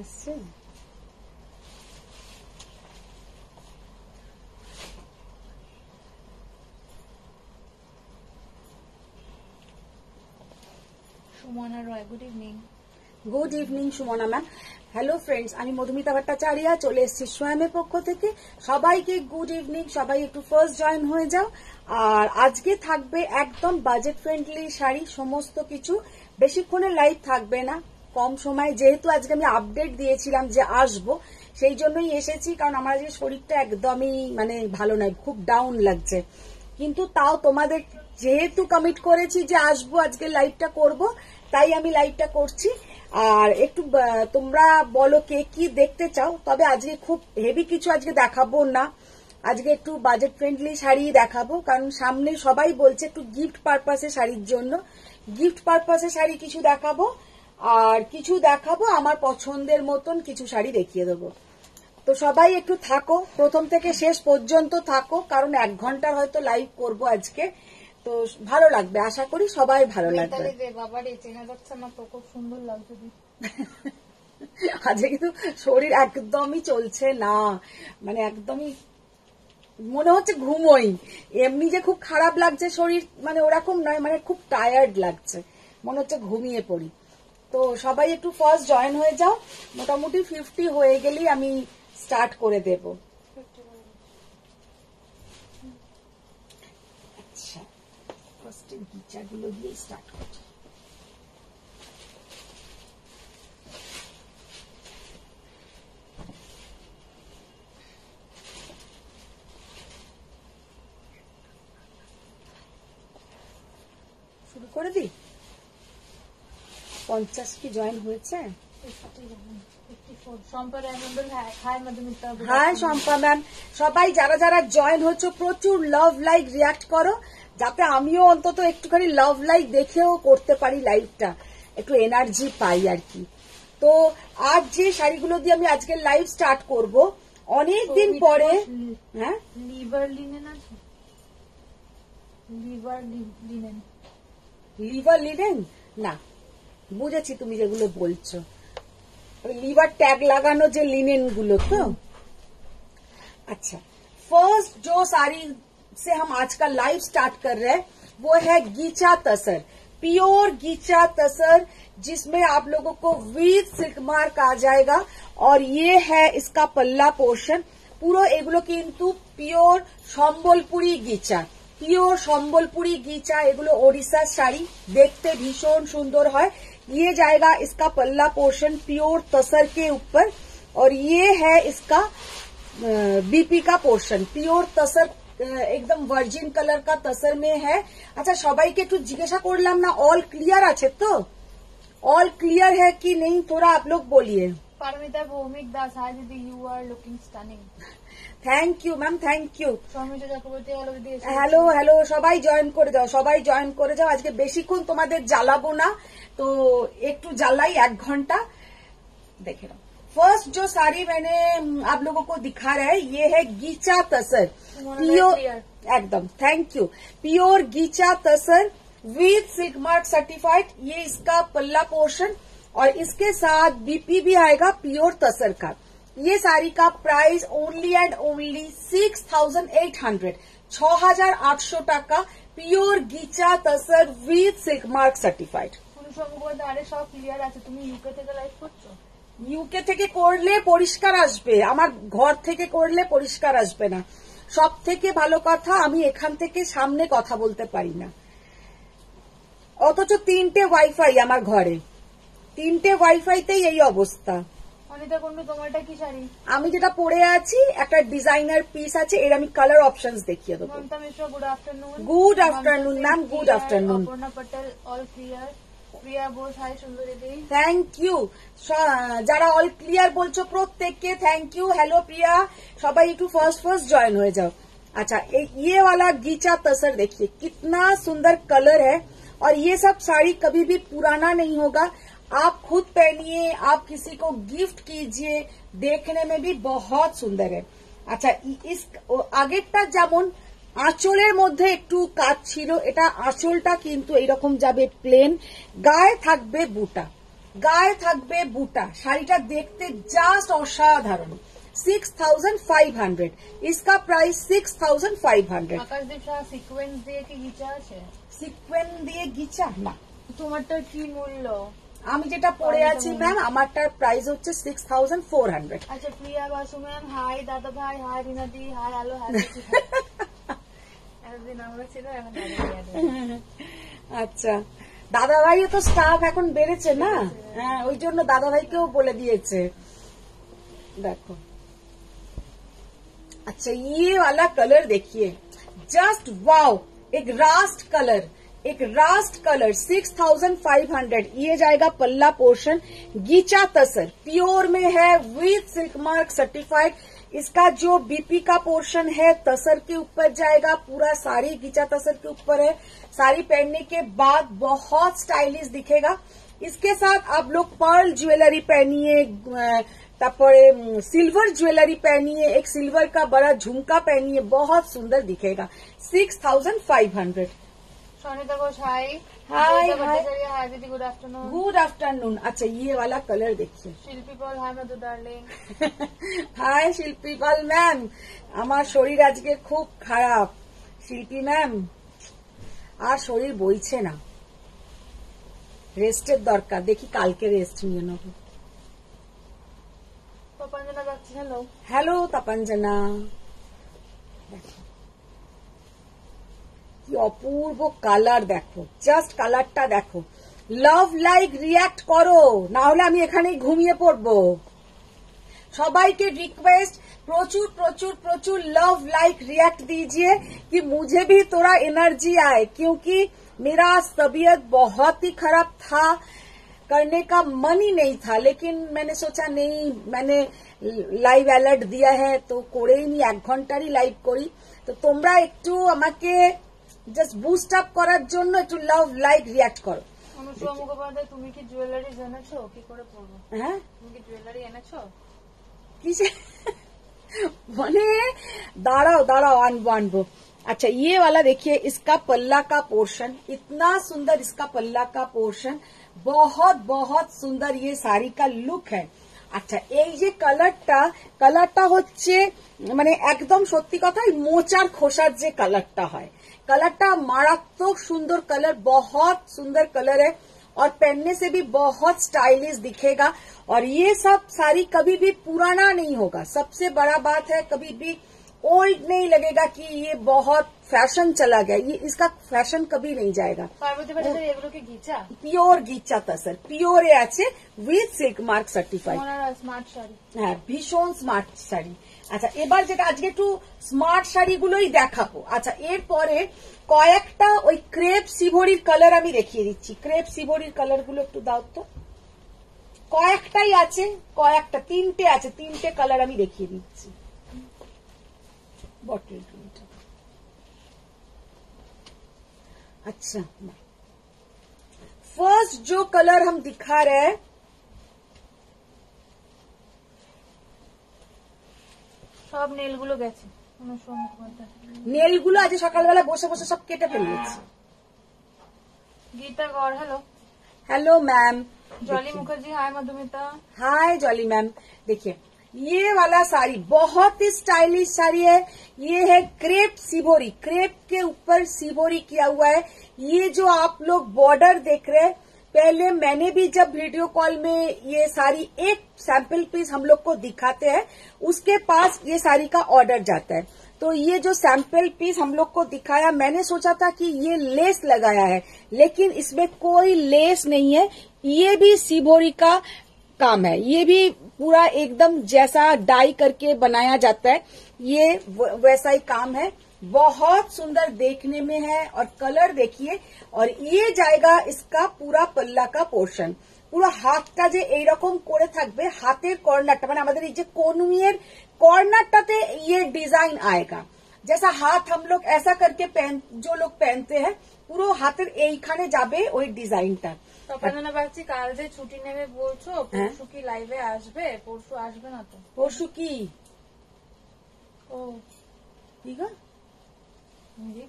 আসছে। Sumana Roy, good evening. Good evening Sumana ma'am. Hello friends, আমি মধুমিতা ভট্টাচার্য চলে এসেছি সোয়ামের পক্ষ থেকে। সবাইকে গুড ইভিনিং। সবাই একটু ফার্স্ট জয়েন হয়ে যাও। আর আজকে থাকবে একদম বাজেট ফ্রেন্ডলি শাড়ি, সমস্ত কিছু। বেশিক্ষণের লাইভ থাকবে না, কম সময়। যেহেতু আজকে আমি আপডেট দিয়েছিলাম যে আসবো, সেই জন্যই এসেছি। কারণ আমার আজকে শরীরটা একদমই মানে ভালো নয়, খুব ডাউন লাগছে। কিন্তু তাও তোমাদের যেহেতু কমিট করেছি যে আসবো, আজকে লাইভটা করব, তাই আমি লাইভটা করছি। আর একটু তোমরা বলো কে কি দেখতে চাও। তবে আজকে খুব হেভি কিছু আজকে দেখাবো না, আজকে একটু বাজেট ফ্রেন্ডলি শাড়ি দেখাবো। কারণ সামনে সবাই বলছে একটু গিফট পারপাসে শাড়ির জন্য, গিফট পারপাসে শাড়ি কিছু দেখাবো। আর কিছু দেখাবো আমার পছন্দের মতন কিছু শাড়ি দেখিয়ে দেবো। তো সবাই একটু থাকো, প্রথম থেকে শেষ পর্যন্ত থাকো, কারণ 1 ঘন্টার হয়তো লাইভ করব আজকে। তো ভালো লাগবে, আশা করি সবাই ভালো লাগবে। বাবারে চেনা যাচ্ছে না তো, খুব সুন্দর লাগছে। আজকে কিন্তু শরীর একদমই চলছে না, মানে একদমই মনে হচ্ছে ঘুমোই। এমনি যে খুব খারাপ লাগছে শরীর, মানে ওরকম নয়, মানে খুব টায়ার্ড লাগছে, মনে হচ্ছে ঘুমিয়ে পড়ি। তো সবাই একটু ফার্স্ট জয়েন হয়ে যাও। মোটামুটি 50 হয়ে গেলেই আমি স্টার্ট করে দেব। আচ্ছা, ফার্স্টে গিচাগুলো দিয়ে স্টার্ট করছি। শুরু করে দিই। 50 কি জয়েন হয়েছে? Hi Shampa ma'am. সবাই যারা যারা জয়েন হচ্ছে প্রচুর লাভ লাইক রিয়াক্ট করো, যাতে আমিও অন্তত একটুখানি লাভ লাইক দেখেও করতে পারি লাইভটা, একটু এনার্জি পাই আর কি। তো আজ যে শাড়িগুলো দিয়ে আমি আজকে লাইভ স্টার্ট করব, অনেকদিন পরে। হ্যাঁ, লিভার লিনেন আছে, লিভার লিনেন, লিভার লিনেন না, বুঝেছি তুমি যেগুলো বলছো, লিভার टैग लगानो जो लिनेन गुलो तो। अच्छा, फर्स्ट जो साड़ी से हम आज का लाइव स्टार्ट कर रहे हैं वो है गीचा तसर, प्योर गीचा तसर, जिसमें आप लोगों को विद सिल्क मार्क आ जाएगा। और ये है इसका पल्ला पोर्शन। পুরো এগুলো কিন্তু পিওর সম্বলপুরি গিচা, পিওর সম্বলপুরি গিচা। এগুলো ওড়িশার শাড়ি, দেখতে ভীষণ সুন্দর হয়। ये जाएगा इसका पल्ला पोर्शन प्योर तसर के ऊपर, और ये है इसका बीपी का पोर्शन। प्योर तसर एकदम वर्जिन कलर का तसर में है। अच्छा, সবাইকে একটু জিজ্ঞাসা করলাম না, অল ক্লিয়ার আছে তো? অল ক্লিয়ার है कि नहीं, थोड़ा आप लोग बोलिए। পারমিতা ভৌমিক দাস, হাই দিদি, you are looking stunning. Thank you ma'am, thank you. Soumita Chakraborty, hello hello, সবাই জয়েন করে যাও, সবাই জয়েন করে যাও। আজকে বেশিক্ষণ তোমাদের জ্বালাবো না, तो एक জ্বালাই 1 घंटा। देखे लो, फर्स्ट जो साड़ी मैंने आप लोगों को दिखा रहा है ये है गीचा तसर, प्योर एकदम, thank you, pure ghicha tussar with silk mark certified. ये इसका पल्ला पोर्शन, और इसके साथ बीपी भी आएगा प्योर तसर का। ये साड़ी का प्राइस ओनली एंड ओनली 6800, 6800 টাকা, pure ghicha tussar with silk mark certified. সব ক্লিয়ার আছে। তুমি ইউকে থেকে লাইভ করছো? ইউকে থেকে করলে পরিষ্কার আসবে, আমার ঘর থেকে করলে পরিষ্কার আসবে না। সব থেকে ভালো কথা, আমি এখান থেকে সামনে কথা বলতে পারি না, অথচ 3টে ওয়াইফাই আমার ঘরে, 3টে ওয়াইফাইতেই এই অবস্থা। অনিতা কুন্ডু, তোমারটা কি শাড়ি? আমি যেটা পরে আছি একটা ডিজাইনার পিস আছে, এর আমি কালার অপশনস দেখিয়ে দেবো। Mamata Mishra, good afternoon. Good afternoon ma'am, good afternoon. Aparna Patel, all clear. Priya Bose, hi সুন্দরী দি, থ্যাংক ইউ। যারা অল ক্লিয়ার বলছো প্রত্যেককে থ্যাংক ইউ। হ্যালো প্রিয়া, সবাই একটু ফার্স্ট জয়েন হয়ে যাও। अच्छा, ये वाला गीचा तसर देखिए कितना सुंदर कलर है, और ये सब साड़ी कभी भी पुराना नहीं होगा। आप खुद पहनिए, आप किसी को गिफ्ट कीजिए, देखने में भी बहुत सुंदर है। अच्छा, इस আগেরটা যেমন আঁচলের মধ্যে একটু কাজ ছিল, এটা আঁচলটা কিন্তু এইরকম যাবে প্লেন, গায়ে থাকবে বুটা। গায়ে থাকবে বুটা। শাড়িটা দেখতে জাস্ট অসাধারণ। 6500, इसका प्राइस 6500। আকাশদীপ শাহ সিকোয়েন্স দিয়ে কি গিচা আছে? সিকোয়েন দিয়ে গিচা না। তোমারটা কি মূল্য? আমি যেটা পরে আছি ম্যাম, আমারটার প্রাইস হচ্ছে 6400। আচ্ছা, প্রিয়া বাসু ম্যাম, হাই দাদা ভাই, হাই রিনাদি, হাই আলো, হাই এতদিন আমরা ছিল, এখন আচ্ছা, দাদা ভাইও তো স্টাফ এখন বেড়েছে না, হ্যাঁ, ওই জন্য দাদা ভাইকেও বলে দিয়েছে। देखो, अच्छा ये वाला कलर देखिए, जस्ट वाओ, एक रास्ट कलर, 6500। ये जाएगा पल्ला पोर्शन, गीचा तसर प्योर में है विथ सिल्क मार्क सर्टिफाइड। इसका जो बीपी का पोर्शन है तसर के ऊपर जाएगा, पूरा साड़ी गीचा तसर के ऊपर है। साड़ी पहनने के बाद बहुत स्टाइलिश दिखेगा। इसके साथ आप लोग पर्ल ज्वेलरी पहनिए, तापरे सिल्वर ज्वेलरी पहनिए, एक सिल्वर का बड़ा झुमका पहनिए, बहुत सुंदर दिखेगा। 6500। सोनिता घोष, हाय हाय हाय दीदी, गुड आफ्टरनून। Good afternoon. अच्छा, ये वाला कलर देखिए। शिल्पी पॉल, हाय मधु डार्लिंग। हाय शिल्पी पॉल मैम, আমার শরীর আজকে খুব খারাপ শিল্পী ম্যাম, আর শরীর বইছে না, রেস্টের দরকার। দেখি কালকে রেস্ট নিয়ে নেব। তপঞ্জনা যাচ্ছি, হ্যালো হ্যালো তপঞ্জনা। কি অপূর্ব কালার দেখো, জাস্ট কালারটা দেখো। লাভ লাইক রিয়্যাক্ট করো, না হলে আমি এখানেই ঘুমিয়ে পড়বো। সবাইকে रिक्वेस्ट, प्रचुर प्रचुर प्रचुर लव लाइक रिएक्ट दीजिए कि मुझे भी थोड़ा एनर्जी आए, क्योंकि मेरा तबीयत बहुत ही खराब था, करने का मन ही नहीं था, लेकिन मैंने सोचा नहीं, मैंने लाइव अलर्ट दिया है तो করেই নি, 1 ঘন্টারই লাইভ করি। তো তোমরা একটু আমাকে জাস্ট বুস্ট আপ করার জন্য একটু লাভ লাইক রিয়াক্ট করো। অনুষ্কা মুখোপাধ্যায়, তুমি কি জুয়েলারি এনেছো? কি করে পরবো? হ্যাঁ, তুমি কি জুয়েলারি এনেছো? किसे मने दाड़ाओ दाड़ाओ आनबो। अच्छा, ये वाला देखिए, इसका पल्ला का पोर्शन इतना सुंदर, इसका पल्ला का पोर्शन बहुत बहुत सुंदर, ये साड़ी का लुक है। আচ্ছা, এই যে কালারটা হচ্ছে মানে একদম সত্যি কথাই মোচার খোসার যে কালারটা হয়, কালারটা মারাত্মক সুন্দর কালার, बहुत सुंदर कलर है और पहनने से भी बहुत स्टाइलिश दिखेगा। और ये सब साड़ी कभी भी पुराना नहीं होगा, सबसे बड़ा बात है, कभी भी ओल्ड नहीं लगेगा कि ये बहुत फैशन चला गया, ये इसका फैशन कभी नहीं जाएगा। পার্বতী ভট্টাচার্য, এগুলো কি গিচা? পিওর গিচা তাসার, পিওরে আছে with silk mark certified. Smart sari, হ্যাঁ, ভীষণ স্মার্ট শাড়ি। আচ্ছা, এবার যেটা আজকে একটু স্মার্ট শাড়িগুলোই দেখাবো। আচ্ছা, এরপরে কয়েকটা ওই ক্রেপ সিভরির কালার আমি দেখিয়ে দিচ্ছি। ক্রেপ সিভরির কালার গুলো একটু দাও তো, কয়েকটাই আছে, কয়েকটা 3টে আছে, 3টে কালার আমি দেখিয়ে দিচ্ছি। बॉटल अच्छा, फर्स्ट जो कलर हम दिखा रहे हैं, সব নেলগুলো গেছে। নেলগুলো আজ সকালবেলা বসে বসে সব কেটে ফেলেছি। Geeta Gaur, hello hello ma'am. Jolly Mukherjee, hi Madhumita. Hi Jolly ma'am. देखिए, ये वाला साड़ी बहुत ही स्टाइलिश साड़ी है। ये है क्रेप सिबोरी, क्रेप के ऊपर सिबोरी किया हुआ है। ये जो आप लोग बॉर्डर देख रहे हैं, पहले मैंने भी जब वीडियो कॉल में ये साड़ी एक सैंपल पीस हम लोग को दिखाते हैं, उसके पास ये साड़ी का ऑर्डर जाता है। तो ये जो सैंपल पीस हम लोग को दिखाया, मैंने सोचा था कि ये लेस लगाया है, लेकिन इसमें कोई लेस नहीं है, ये भी सिबोरी का काम है। ये भी पूरा एकदम जैसा डाई करके बनाया जाता है, ये वैसा ही काम है। बहुत सुंदर देखने में है, और कलर देखिए। और ये जाएगा इसका पूरा पल्ला का पोर्शन, পুরো হাতটা যে এইরকম করে থাকবে, হাতের কর্নারটা মানে আমাদের এই যে কনুইয়ের কর্নারটাতে ये डिजाइन आएगा। जैसा हाथ हम लोग ऐसा करके जो लोग पहनते हैं, পুরো হাতের এইখানে যাবে ওই ডিজাইনটা। তপঞ্জনা বাগচি, কাল যে ছুটি নেবে বলছো, পরশু কি লাইভে আসবে? পরশু আসবে না তো? পরশু কি? ও ঠিক আছে,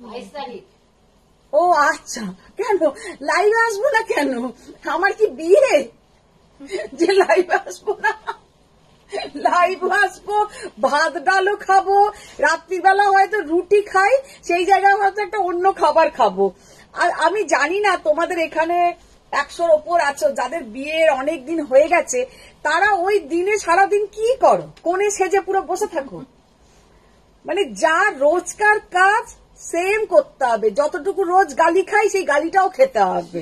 22 তারিখ। ও আচ্ছা, কেন লাইভে আসবো না কেন? আমার কি বিয়ে? যে লাইভে আসবো না, লাইভ আসবো, ভাত ডালও খাবো, রাত্রিবেলা হয়তো রুটি খাই, সেই জায়গায় হয়তো একটা অন্য খাবার খাবো। আর আমি জানি না তোমাদের এখানে 100-র ওপর আছো যাদের বিয়ের অনেক দিন হয়ে গেছে, তারা ওই দিনে সারাদিন কি করো? কোণে সেজে পুরো বসে থাকো? মানে যা রোজকার কাজ সেম করতে হবে, যতটুকু রোজ গালি খাই সেই গালিটাও খেতে হবে।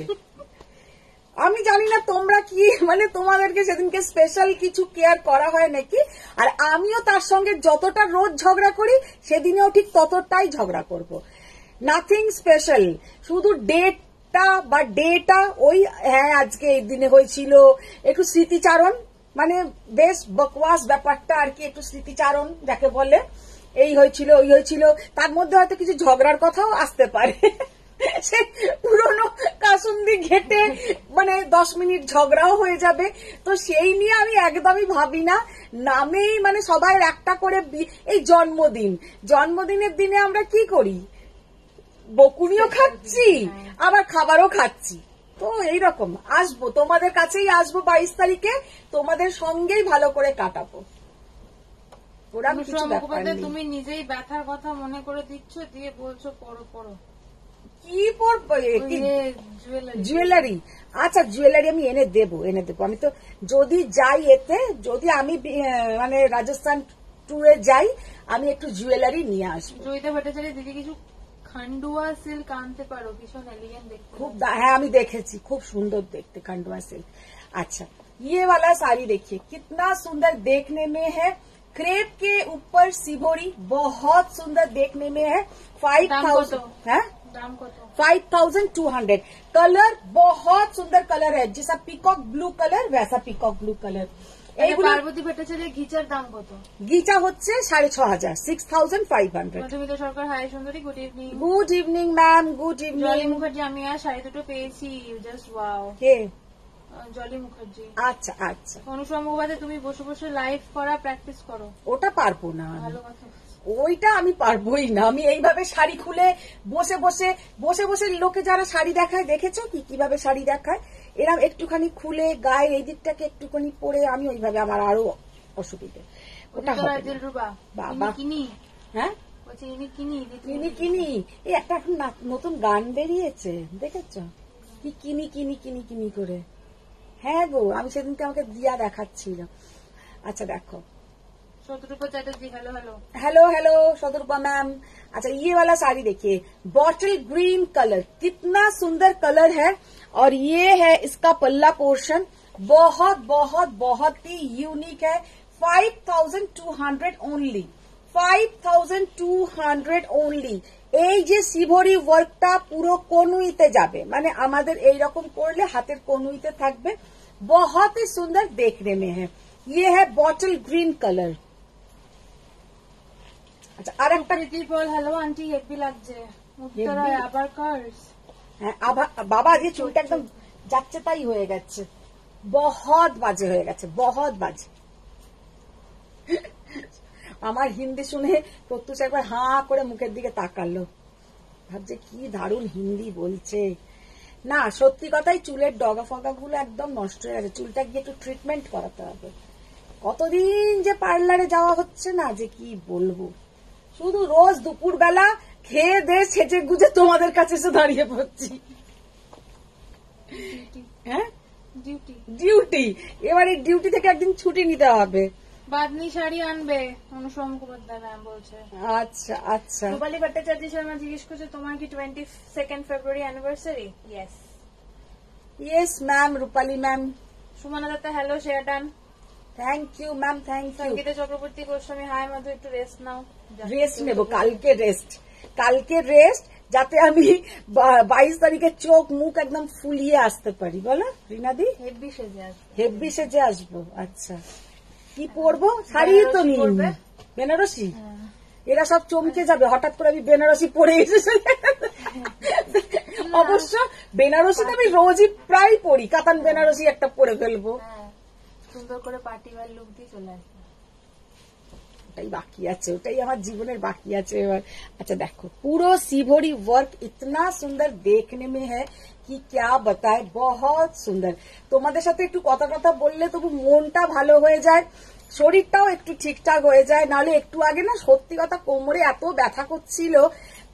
আমি জানি না তোমরা কি, মানে তোমাদেরকে সেদিনকে স্পেশাল কিছু কেয়ার করা হয় নাকি। আর আমিও তার সঙ্গে যতটা রোজ ঝগড়া করি সেদিনেও ঠিক ততটাই ঝগড়া করব। নাথিং স্পেশাল, শুধু ডেটটা বা ডেটা ওই হ্যাঁ আজকে এই দিনে হয়েছিল, একটু স্মৃতিচারণ, মানে বেশ বকওয়াস ব্যাপারটা আর কি, একটু স্মৃতিচারণ যাকে বলে, এই হয়েছিল ওই হয়েছিল, তার মধ্যে হয়তো কিছু ঝগড়ার কথাও আসতে পারে। সে পুরনো কাসুন্দি ঘেটে মানে 10 মিনিট ঝগড়াও হয়ে যাবে, তো সেই নিয়ে আমি একদমই ভাবি না। নামেই মানে সবাই একটা করে এই জন্মদিনের দিনে আমরা কি করি, বকুনিও খাচ্ছি আবার খাবারও খাচ্ছি। তো এইরকম আসবো, তোমাদের কাছেই আসবো 22 তারিখে, তোমাদের সঙ্গেই ভালো করে কাটাবো। ওরা কিছু ব্যাপার নেই। তুমি নিজেই ব্যথার কথা মনে করে দিচ্ছ, দিয়ে বলছো পড়ো পড়ো। কি পরবো? জুয়েলারি? আচ্ছা জুয়েলারি আমি এনে দেবো। আমি তো যদি যাই এতে, যদি আমি মানে রাজস্থান ট্যুরে যাই, আমি একটু জুয়েলারি নিয়ে আসবো। জয়িতা ভট্টাচার্য দিদি কিছু খান্ডুয়া সিল্ক আনতে পারো, ভীষণ এলিগেন্ট দেখতে। খুব, হ্যাঁ আমি দেখেছি, খুব সুন্দর দেখতে খান্ডুয়া সিল্ক। अच्छा ये वाला साड़ी देखिए कितना सुंदर देखने में है, क्रेप के ऊपर सिबोरी, बहुत सुंदर देखने में है। 5000 है, 5200। कलर बहुत सुंदर कलर है, जैसा पीकॉक ब्लू कलर वैसा पीकॉक ब्लू कलर। পার্বতী ভট্টাচার্যের গিচার দাম কত? গিচা হচ্ছে 6500, 6500। মধুমিতা সরকার হাই সুন্দরী, good evening. Good evening ma'am, good evening. Jolly Mukherjee, আমি আর শাড়ি দুটো পেয়েছি, জাস্ট ওয়াও। কে? জলি মুখার্জি। আচ্ছা আচ্ছা। অনুষ্কা মুখোপাধ্যায়, তুমি বসে বসে লাইভ করা প্র্যাকটিস করো। ওটা পারবো না, ভালো কথা। ওইটা আমি পারবোই না। আমি এইভাবে শাড়ি খুলে বসে বসে লোকে যারা শাড়ি দেখায়, দেখেছো কি কিভাবে শাড়ি দেখায়, এরকম একটুখানি খুলে গায়ে এই দিকটাকে একটুখানি পরে, আমি ওইভাবে আমার আরো অসুবিধে। ওটা হবে বাবা। হ্যাঁ কিনি, এই একটা এখন নতুন গান বেরিয়েছে, দেখেছ কি কিনি কিনি কিনি কিনি করে। হ্যাঁ গো, আমি সেদিনকে আমাকে দিয়া দেখাচ্ছিল। আচ্ছা দেখো, Shatarupa Chatterjee, hello hello hello hello Shatarupa ma'am. अच्छा ये वाला साड़ी देखिए, बॉटल ग्रीन कलर, कितना सुंदर कलर है, और ये है इसका पल्ला पोर्शन, बहुत बहुत बहुत ही यूनिक है। 5200 ओनली, 5200 ओनली। এই যে সিভরি ওয়ার্কটা পুরো কনুইতে যাবে, মানে আমাদের এইরকম করলে হাতের কনুইতে থাকবে, बहुत ही सुंदर देखने में है। ये है बॉटल ग्रीन कलर। আচ্ছা আর একটা হ্যালো আন্টি, হেভি লাগছে উত্তরায় আবার কার্স। হ্যাঁ বাবা, আজকে চুলটা একদম যাচ্ছে তাই হয়ে গেছে, বহুত বাজে হয়ে গেছে, বহুত বাজে। আমার হিন্দি শুনে প্রত্যুষ একবার হাঁ করে মুখের দিকে তাকালো, ভাবছে কি দারুণ হিন্দি বলছে। না সত্যি কথাই, চুলের ডগা ফগা গুলো একদম নষ্ট হয়ে গেছে, চুলটা গিয়ে একটু ট্রিটমেন্ট করাতে হবে। কতদিন যে পার্লারে যাওয়া হচ্ছে না, যে কি বলবো, শুধু রোজ দুপুর বেলা খেয়ে দে সেজে গুজে তোমাদের কাছে এসে দাঁড়িয়ে পড়ছি। হ্যাঁ ডিউটি, এবার এই ডিউটি থেকে একদিন ছুটি নিতে হবে। বাদনি শাড়ি আনবে, অনুষ্কা মুখোপাধ্যায় ম্যাম বলছে। আচ্ছা আচ্ছা। রূপালী ভট্টাচার্য শর্মা জিজ্ঞেস করছে তোমার কি 22 February anniversary? Yes yes ma'am, Rupali ma'am. Sumana Dutta, hello শেয়ারডান, thank you ma'am, thank you. Sangeeta Chakraborty Goswami, hi Madhu, একটু রেস্ট নাও। রেস্ট নেব, কালকে রেস্ট, যাতে আমি 22 তারিখে চোখ মুখ একদম ফুলিয়ে আসতে পারি। বলো রিনাদি? হেভি সেজে আসবো। আচ্ছা কি পরবো? শাড়ি তো নিই, বেনারসি। এরা সব চমকে যাবে হঠাৎ করে আমি বেনারসি পরে এসেছি। অবশ্য বেনারসি তো আমি রোজই প্রায় পরি, কাতান বেনারসি একটা পরে ফেলবো, সুন্দর করে পার্টি ওয়্যার লুক দিয়ে চলে আসবে। ওটাই বাকি আছে, ওটাই আমার জীবনের বাকি আছে এবার। আচ্ছা দেখো, পুরো সিভরি ওয়ার্ক ইতনা সুন্দর দেখনে में है कि क्या बताए, बहुत সুন্দর। তোমাদের সাথে একটু কথা কথা বললে তবু মনটা ভালো হয়ে যায়, শরীরটাও একটু ঠিকঠাক হয়ে যায়। নাহলে একটু আগে না সত্যি কথা কোমরে এত ব্যথা করছিল,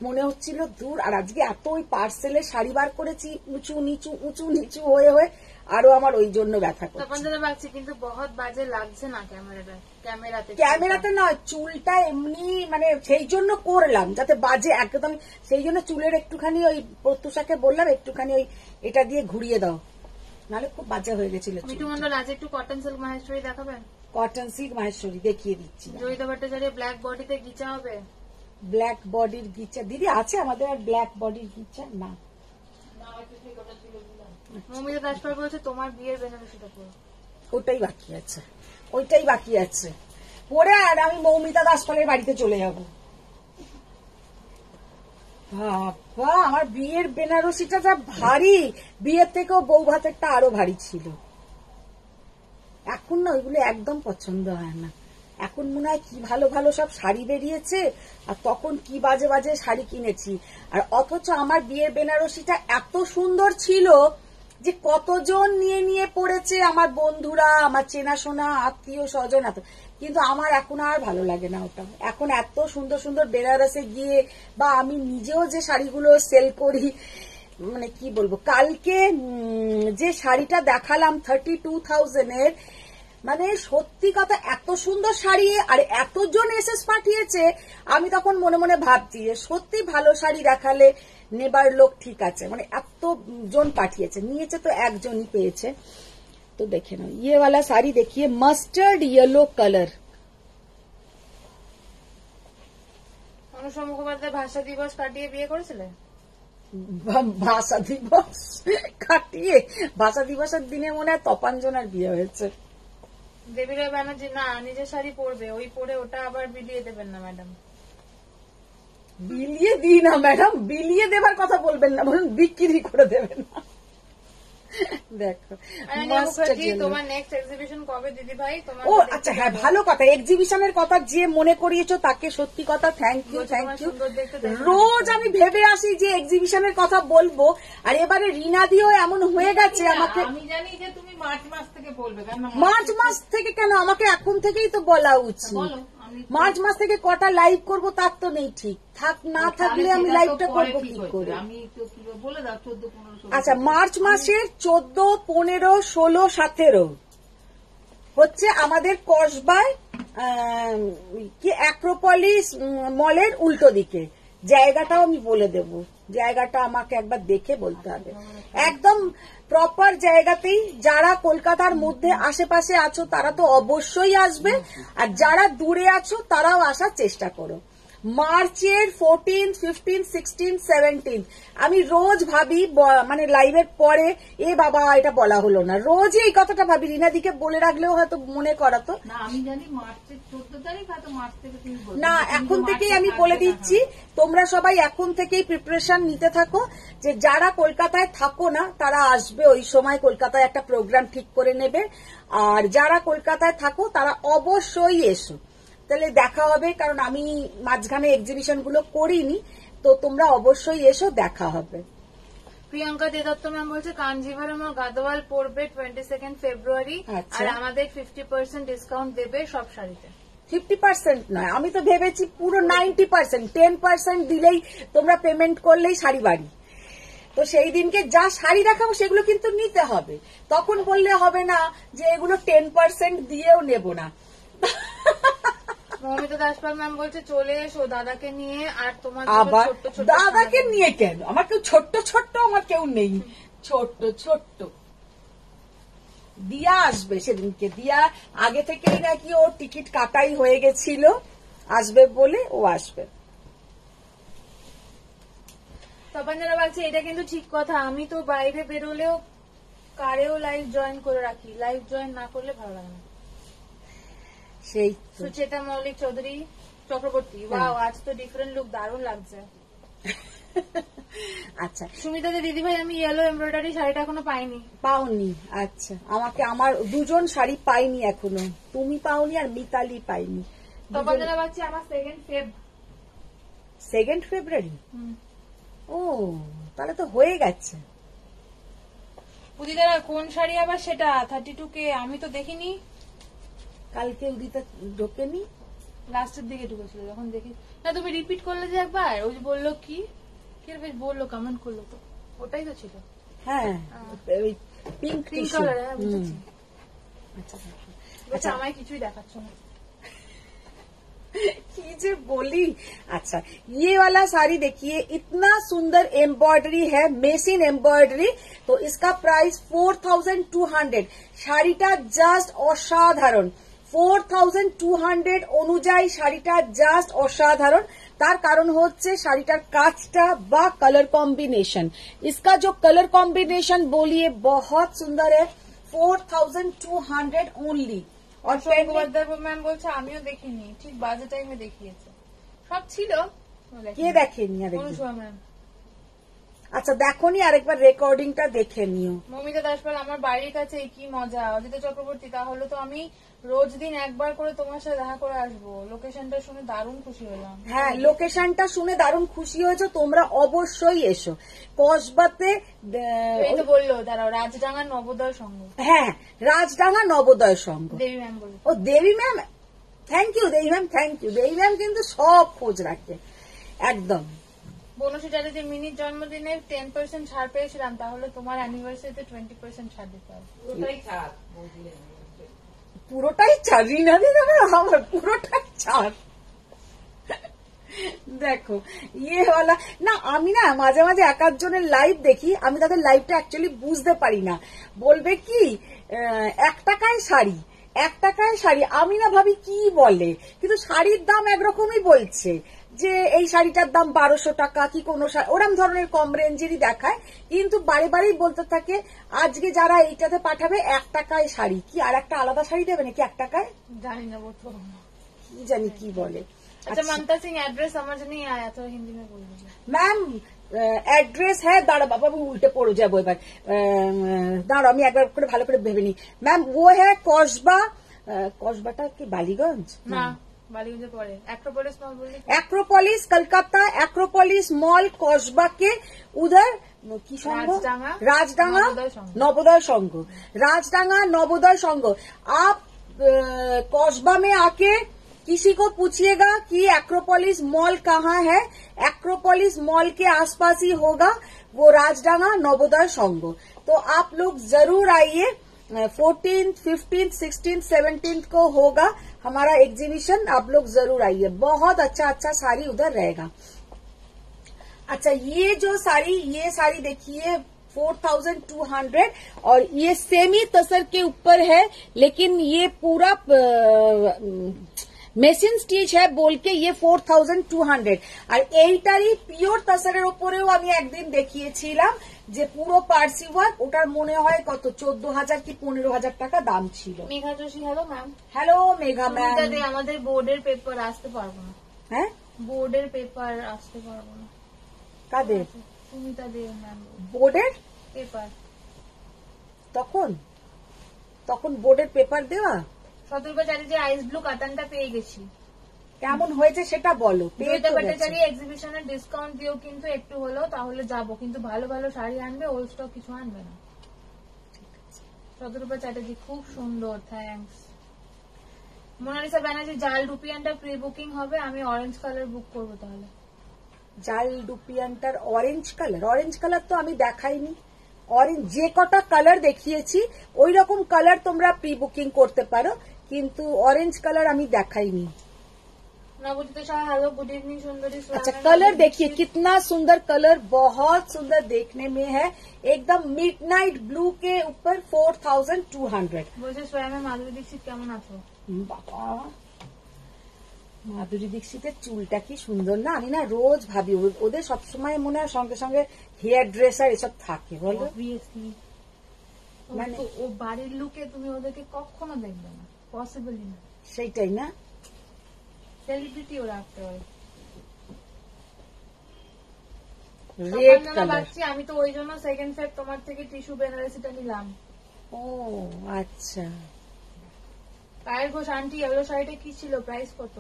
মনে হচ্ছিল দূর। আর আজকে এত ওই পার্সেলের শাড়ি বার করেছি, উঁচু নিচু উঁচু নিচু হয়ে হয়ে আরো আমার ওই জন্য ব্যথা করছে। কিন্তু বহুত বাজে লাগছে না ক্যামেরাতে নয়, চুলটা এমনি মানে সেই জন্য করলাম যাতে বাজে একদম, সেই জন্য চুলের একটুখানি ওই প্রত্যুষাকে বললাম একটুখানি ওই এটা দিয়ে ঘুরিয়ে দাও, নাহলে খুব বাজে হয়ে গেছিল। মিঠু মন্ডল আজ একটু কটন সিল্ক মাহেশ্বরী দেখাবেন? কটন সিল্ক মাহেশ্বরী দেখিয়ে দিচ্ছি। জয়িতা ভট্টাচার্য ব্ল্যাক বডিতে গিচা হবে? ব্ল্যাক বডির গিচা দিদি আছে আমাদের, আর ব্ল্যাক বডির গিচা না। মৌমিতা দাসপাল বলছে তোমার বিয়ের বেনারসিটা পুরো ওটাই বাকি আছে, ওইটাই বাকি আছে পরে, আর আমি মৌমিতা দাসপালের বাড়িতে চলে যাব। বাবা আমার বিয়ের বেনারসিটা যা ভারী, বিয়ের থেকেও বউ ভাতেরটা আরো ভারী ছিল। এখন না ওইগুলো একদম পছন্দ হয় না। এখন মনে হয় কি ভালো ভালো সব শাড়ি বেরিয়েছে, আর তখন কি বাজে বাজে শাড়ি কিনেছি। আর অথচ আমার বিয়ের বেনারসিটা এত সুন্দর ছিল যে কতজন নিয়ে নিয়ে পড়েছে, আমার বন্ধুরা, আমার চেনাশোনা, আত্মীয় স্বজন, এত। কিন্তু আমার এখন আর ভালো লাগে না ওটা। এখন এত সুন্দর সুন্দর বেনারসে গিয়ে বা আমি নিজেও যে শাড়িগুলো সেল করি, মানে কি বলবো, কালকে যে শাড়িটা দেখালাম 32,000 এর, মানে সত্যি কথা এত সুন্দর শাড়ি, আর এতজন এসএস পাঠিয়েছে। আমি তখন মনে মনে ভাবছি সত্যি ভালো শাড়ি দেখালে নেবার লোক ঠিক আছে, মানে এত জন পাঠিয়েছে, নিয়েছে তো একজনই পেয়েছে। তো দেখে নাও ये वाला শাড়ি দেখিয়ে, mustard yellow colour. Anushka Mukhopadhyay ভাষা দিবস কাটিয়ে বিয়ে করেছিলে? ভাষা দিবস কাটিয়ে, ভাষা দিবসের দিনে মনে হয় তপাঞ্জনার বিয়ে হয়েছে। দেবীরায় ব্যানার্জি না নিজের শাড়ি পরবে, ওই পরে ওটা আবার বিলিয়ে দেবেন না ম্যাডাম। বিলিয়ে দিই না ম্যাডাম, বিলিয়ে দেবার কথা বলবেন না, বলুন বিক্রি করে দেবেন না। দেখো তোমার নেক্সট এক্সিবিশন কবে দিদি ভাই? ও আচ্ছা হ্যাঁ, ভালো কথা, এক্সিবিশনের কথা যে মনে করিয়েছো তাকে সত্যি কথা থ্যাংক ইউ, থ্যাংক ইউ। রোজ আমি ভেবে আসি যে এক্সিবিশনের কথা বলবো, আর এবারে রিনাদিও এমন হয়ে গেছে আমাকে। আমি জানি যে তুমি মার্চ মাস থেকে বলবে, মার্চ মাস থেকে কেন, আমাকে এখন থেকেই তো বলা উচিত। মার্চ মাস থেকে কটা লাইভ করবো তার তো নেই ঠিক, থাক না থাকলে আমি লাইভটা করবো কি করে? আমি তো বলে দাও 14-15। আচ্ছা মার্চ মাসের 14, 15, 16, 17 হচ্ছে আমাদের কসবায় কি অ্যাক্রোপলিস মলের উল্টো দিকে। জায়গাটাও আমি বলে দেব, জায়গাটা আমাকে একবার দেখে বলতে হবে। একদম প্রপার জায়গাতেই। যারা কলকাতার মধ্যে আশেপাশে আছো তারা তো অবশ্যই আসবে, আর যারা দূরে আছো তারাও আসার চেষ্টা করো। মার্চের 14, 15, 16, 17 আমি রোজ ভাবি, মানে লাইভের পরে এ বাবা এটা বলা হলো না, রোজই এই কথাটা ভাবি। রিনাদিকে বলে রাখলেও হয়তো মনে করাতো না। আমি জানি মার্চের 14 তারিখ, হয়তো মার্চ থেকে তুমি বলবে না। এখন থেকেই আমি বলে দিচ্ছি, তোমরা সবাই এখন থেকেই প্রিপারেশন নিতে থাকো, যে যারা কলকাতায় থাকো না তারা আসবে ওই সময়, কলকাতায় একটা প্রোগ্রাম ঠিক করে নেবে। আর যারা কলকাতায় থাকো তারা অবশ্যই এসো, তাহলে দেখা হবে। কারণ আমি মাঝখানে এক্সিবিশন গুলো করিনি, তো তোমরা অবশ্যই এসো, দেখা হবে। প্রিয়াঙ্কা দেদত্ত ম্যাম বলছে কাঞ্জিভারম ও গাদোয়াল পড়বে 22 ফেব্রুয়ারি, আর আমাদের 50% ডিসকাউন্ট দেবে সব শাড়িতে। 50% নয়, আমি তো ভেবেছি পুরো 90%, 10% দিলেই তোমরা পেমেন্ট করলেই শাড়ি বাড়ি। তো সেই দিনকে যা শাড়ি দেখাবো সেগুলো কিন্তু নিতে হবে, তখন বললে হবে না যে এগুলো 10% দিয়েও নেব না। মৌমিতা দাসপাল ম্যাম বলছে চলে এসো দাদাকে নিয়ে, আর তোমার আবার দাদাকে নিয়ে কেন? আমার কেউ ছোট্ট ছোট্ট, আমার কেউ নেই ছোট্ট ছোট্ট। দিয়া আসবে সেদিনকে, দিয়া আগে থেকেই নাকি ওর টিকিট কাটাই হয়ে গেছিল, আসবে বলে ও আসবে। তপনজনা বলছে এটা কিন্তু ঠিক কথা, আমি তো বাইরে বেরোলেও কারেও লাইভ জয়েন করে রাখি, লাইভ জয়েন না করলে ভালো লাগে না। সেই সুচেতা মৌলিক চৌধুরী চক্রবর্তী, ওয়াও আজ তো ডিফারেন্ট লুক, দারুণ লাগছে। আচ্ছা সুমিতা দিদি ভাই আমি ইয়েলো এমব্রয়ডারি শাড়িটা এখনো পাইনি। পাওনি? আচ্ছা, আমাকে আমার দুজন শাড়ি পাইনি এখনো, তুমি পাওনি আর মিতালি পাইনি। তপনদা ভাবছি আমার 2nd ফেব্রুয়ারি। ও তাহলে তো হয়ে গেছে। উদিদারা কোন শাড়ি আবার সেটা 32K? আমি তো দেখিনি, কালকে উদিতা ঢোকেনি, লাস্টের দিকে ঢুকেছিল যখন দেখি। না তুমি রিপিট করলে যে একবার, ওই যে বললো কি বেশ বললো, কমেন্ট করলো তো, ওটাই তো ছিল। হ্যাঁ ওই পিঙ্ক পিঙ্ক কালার। হ্যাঁ বুঝেছি। আচ্ছা আমায় কিছুই দেখাচ্ছ না, কি যে বলি। अच्छा ये वाला साड़ी देखिए, इतना सुंदर एम्ब्रॉयडरी है, मेसिन एम्ब्रॉयडरी। तो इसका प्राइस 4200। শাড়িটা জাস্ট অসাধারণ, 4200 অনুযায়ী শাড়িটা জাস্ট অসাধারণ। তার কারণ হচ্ছে শাড়িটার কাজটা বা कलर कॉम्बिनेशन, इसका जो कलर कॉम्बिनेशन बोलिए बहुत सुंदर है। 4200 ओनली। और ম্যাম বলছে আমিও দেখিনি, ঠিক বাজে টাইমে দেখিয়েছে, সব ছিল। কে দেখেনি? অনুষ্কা ম্যাম। আচ্ছা দেখোনি, আরেকবার রেকর্ডিংটা দেখে নিও। মমিতা দাসপাল, আমার বাড়ির কাছে কি মজা। অজিত চক্রবর্তী, তাহলে তো আমি রোজ দিন একবার করে তোমার সাথে দেখা করে আসবো। লোকেশনটা শুনে দারুণ খুশি হলাম। হ্যাঁ লোকেশনটা শুনে দারুণ খুশি হয়েছে, তোমরা অবশ্যই এসো। কসবাতে এই তো বললো দাঁড়াও, রাজডাঙ্গা নবোদয় সংঘ। হ্যাঁ রাজডাঙ্গা নবোদয় সংঘ। দেবী ম্যাম বললো। ও Debi ma'am, thank you Debi ma'am, thank you. Debi ma'am কিন্তু সব খোঁজ রাখে একদম। বনশ্রী চ্যাটার্জি, মিনির জন্মদিনে 10% ছাড় পেয়েছিলাম, তাহলে তোমার অ্যানিভার্সারিতে 20% ছাড় দিতে হবে। পুরোটাই ছাড় রিনা দিদি, আমার পুরোটাই ছাড়। দেখো ইয়ে ওয়ালা না, আমি না মাঝে মাঝে এক একজনের লাইভ দেখি, আমি তাদের লাইভটা অ্যাকচুয়ালি বুঝতে পারি না। বলবে কি 1 টাকায় শাড়ি, 1 টাকায় শাড়ি, আমি না ভাবি কি বলে, কিন্তু শাড়ির দাম একরকমই বলছে, যে এই শাড়িটার দাম 1200 টাকা কি কোন ওরম ধরনের কম রেঞ্জেরই দেখায়, কিন্তু বারে বারেই বলতে থাকে আজকে যারা এইটাতে পাঠাবে 1 টাকায় শাড়ি, কি আর একটা আলাদা শাড়ি দেবে নাকি 1 টাকায়, জানি না বলতো, কি জানি কি বলে। अच्छा ममता सिंह एड्रेस समझ नहीं आया, तो हिंदी में बोल दीजिए। मैम एड्रेस है, दाঁড়া বাবা আমি উল্টে পড়ে যাবো এবার, দাঁড়াও আমি একবার করে ভালো করে ভেবে নিই। ম্যাম वो है কসবা, কসবাটা কি বালিগঞ্জ না, বালিগঞ্জে পড়ে। एक्रोपोलिस मॉल बोलिए, एक्रोपोलिस कलकत्ता, एक्रोपोलिस मॉल कस्बा के उधर की संघ, राजडांगा नवोदय संघ, राजडांगा नवोदय संघ। आप कस्बा में आके किसी को पूछिएगा कि एक्रोपोलिस मॉल कहाँ है, एक्रोपोलिस मॉल के आसपास ही होगा वो राजडांगा नवोदय संघ। तो आप लोग जरूर आइए, 14th, 15th, 16th, 17th को होगा हमारा एग्जीबिशन, आप लोग जरूर आइए, बहुत अच्छा अच्छा साड़ी उधर रहेगा। अच्छा ये जो साड़ी, ये साड़ी देखिए 4200 और ये सेमी तसर के ऊपर है, लेकिन ये पूरा মেশিন স্টিচ হ্যাঁ বলকে ये 4200। আর এইটারই পিওর তাসারের উপরেও আমি একদিন দেখিয়েছিলাম যে পুরো পার্সি ওয়ার্ক, ওটার মনে হয় কত 14000 কি 15000 টাকা দাম ছিল। Megha Joshi, hello ma'am. Hello Megha ma'am. আমাদের বোর্ডের পেপার আসতে পারবো না। হ্যাঁ বোর্ডের পেপার আসতে পারবো না। কাদের? সুমিতা দে ম্যাম। বোর্ডের পেপার তখন তখন বোর্ডের পেপার দেওয়া। শতরূপাচারী যে আইস ব্লু কাতানটা পেয়ে গেছি, কেমন হয়েছে সেটা বলো। জয়িতা ভট্টাচার্য এক্সিবিশনের ডিসকাউন্ট দিও কিন্তু একটু হলেও, তাহলে যাবো, কিন্তু ভালো ভালো শাড়ি আনবে, ওল্ড স্টক কিছু আনবে না। শতরূপা চ্যাটার্জি খুব সুন্দর, থ্যাঙ্কস। মোনালিসা ব্যানার্জি, জাল রুপিয়ানটা প্রি বুকিং হবে, আমি অরেঞ্জ কালার বুক করবো তাহলে। জাল রুপিয়ানটার অরেঞ্জ কালার, অরেঞ্জ কালার তো আমি দেখাইনি। অরেঞ্জ যে কটা কালার দেখিয়েছি ওই রকম কালার তোমরা প্রি বুকিং করতে পারো, কিন্তু অরেঞ্জ কালার আমি দেখাইনি। नवोदित शाह, हेलो गुड इवनिंग सुंदरी। अच्छा कलर देखिए कितना सुंदर कलर, बहुत सुंदर देखने में है, एकदम मिडनाइट ब्लू के ऊपर 4200। বলছে स्वयं মাধুরী দীক্ষিত কেমন আছো? বাবা মাধুরী দীক্ষিতের চুলটা কি সুন্দর না, আমি না রোজ ভাবি ওদের সবসময় মনে হয় সঙ্গে সঙ্গে হেয়ার ড্রেসার এসব থাকে বলো। মানে ও বাড়ির লুকে তুমি ওদেরকে কখনো দেখবে না, পসিবলই না। সেইটাই না, সেলিব্রিটিও রাখতে হয়। Red colour. আমি তো ওই জন্য 2nd ফেব তোমার থেকে টিস্যু বেনারসিটা নিলাম। ও আচ্ছা পায়ের ঘোষ আন্টি ইয়েলো শাড়িটা কি ছিল, প্রাইস কত?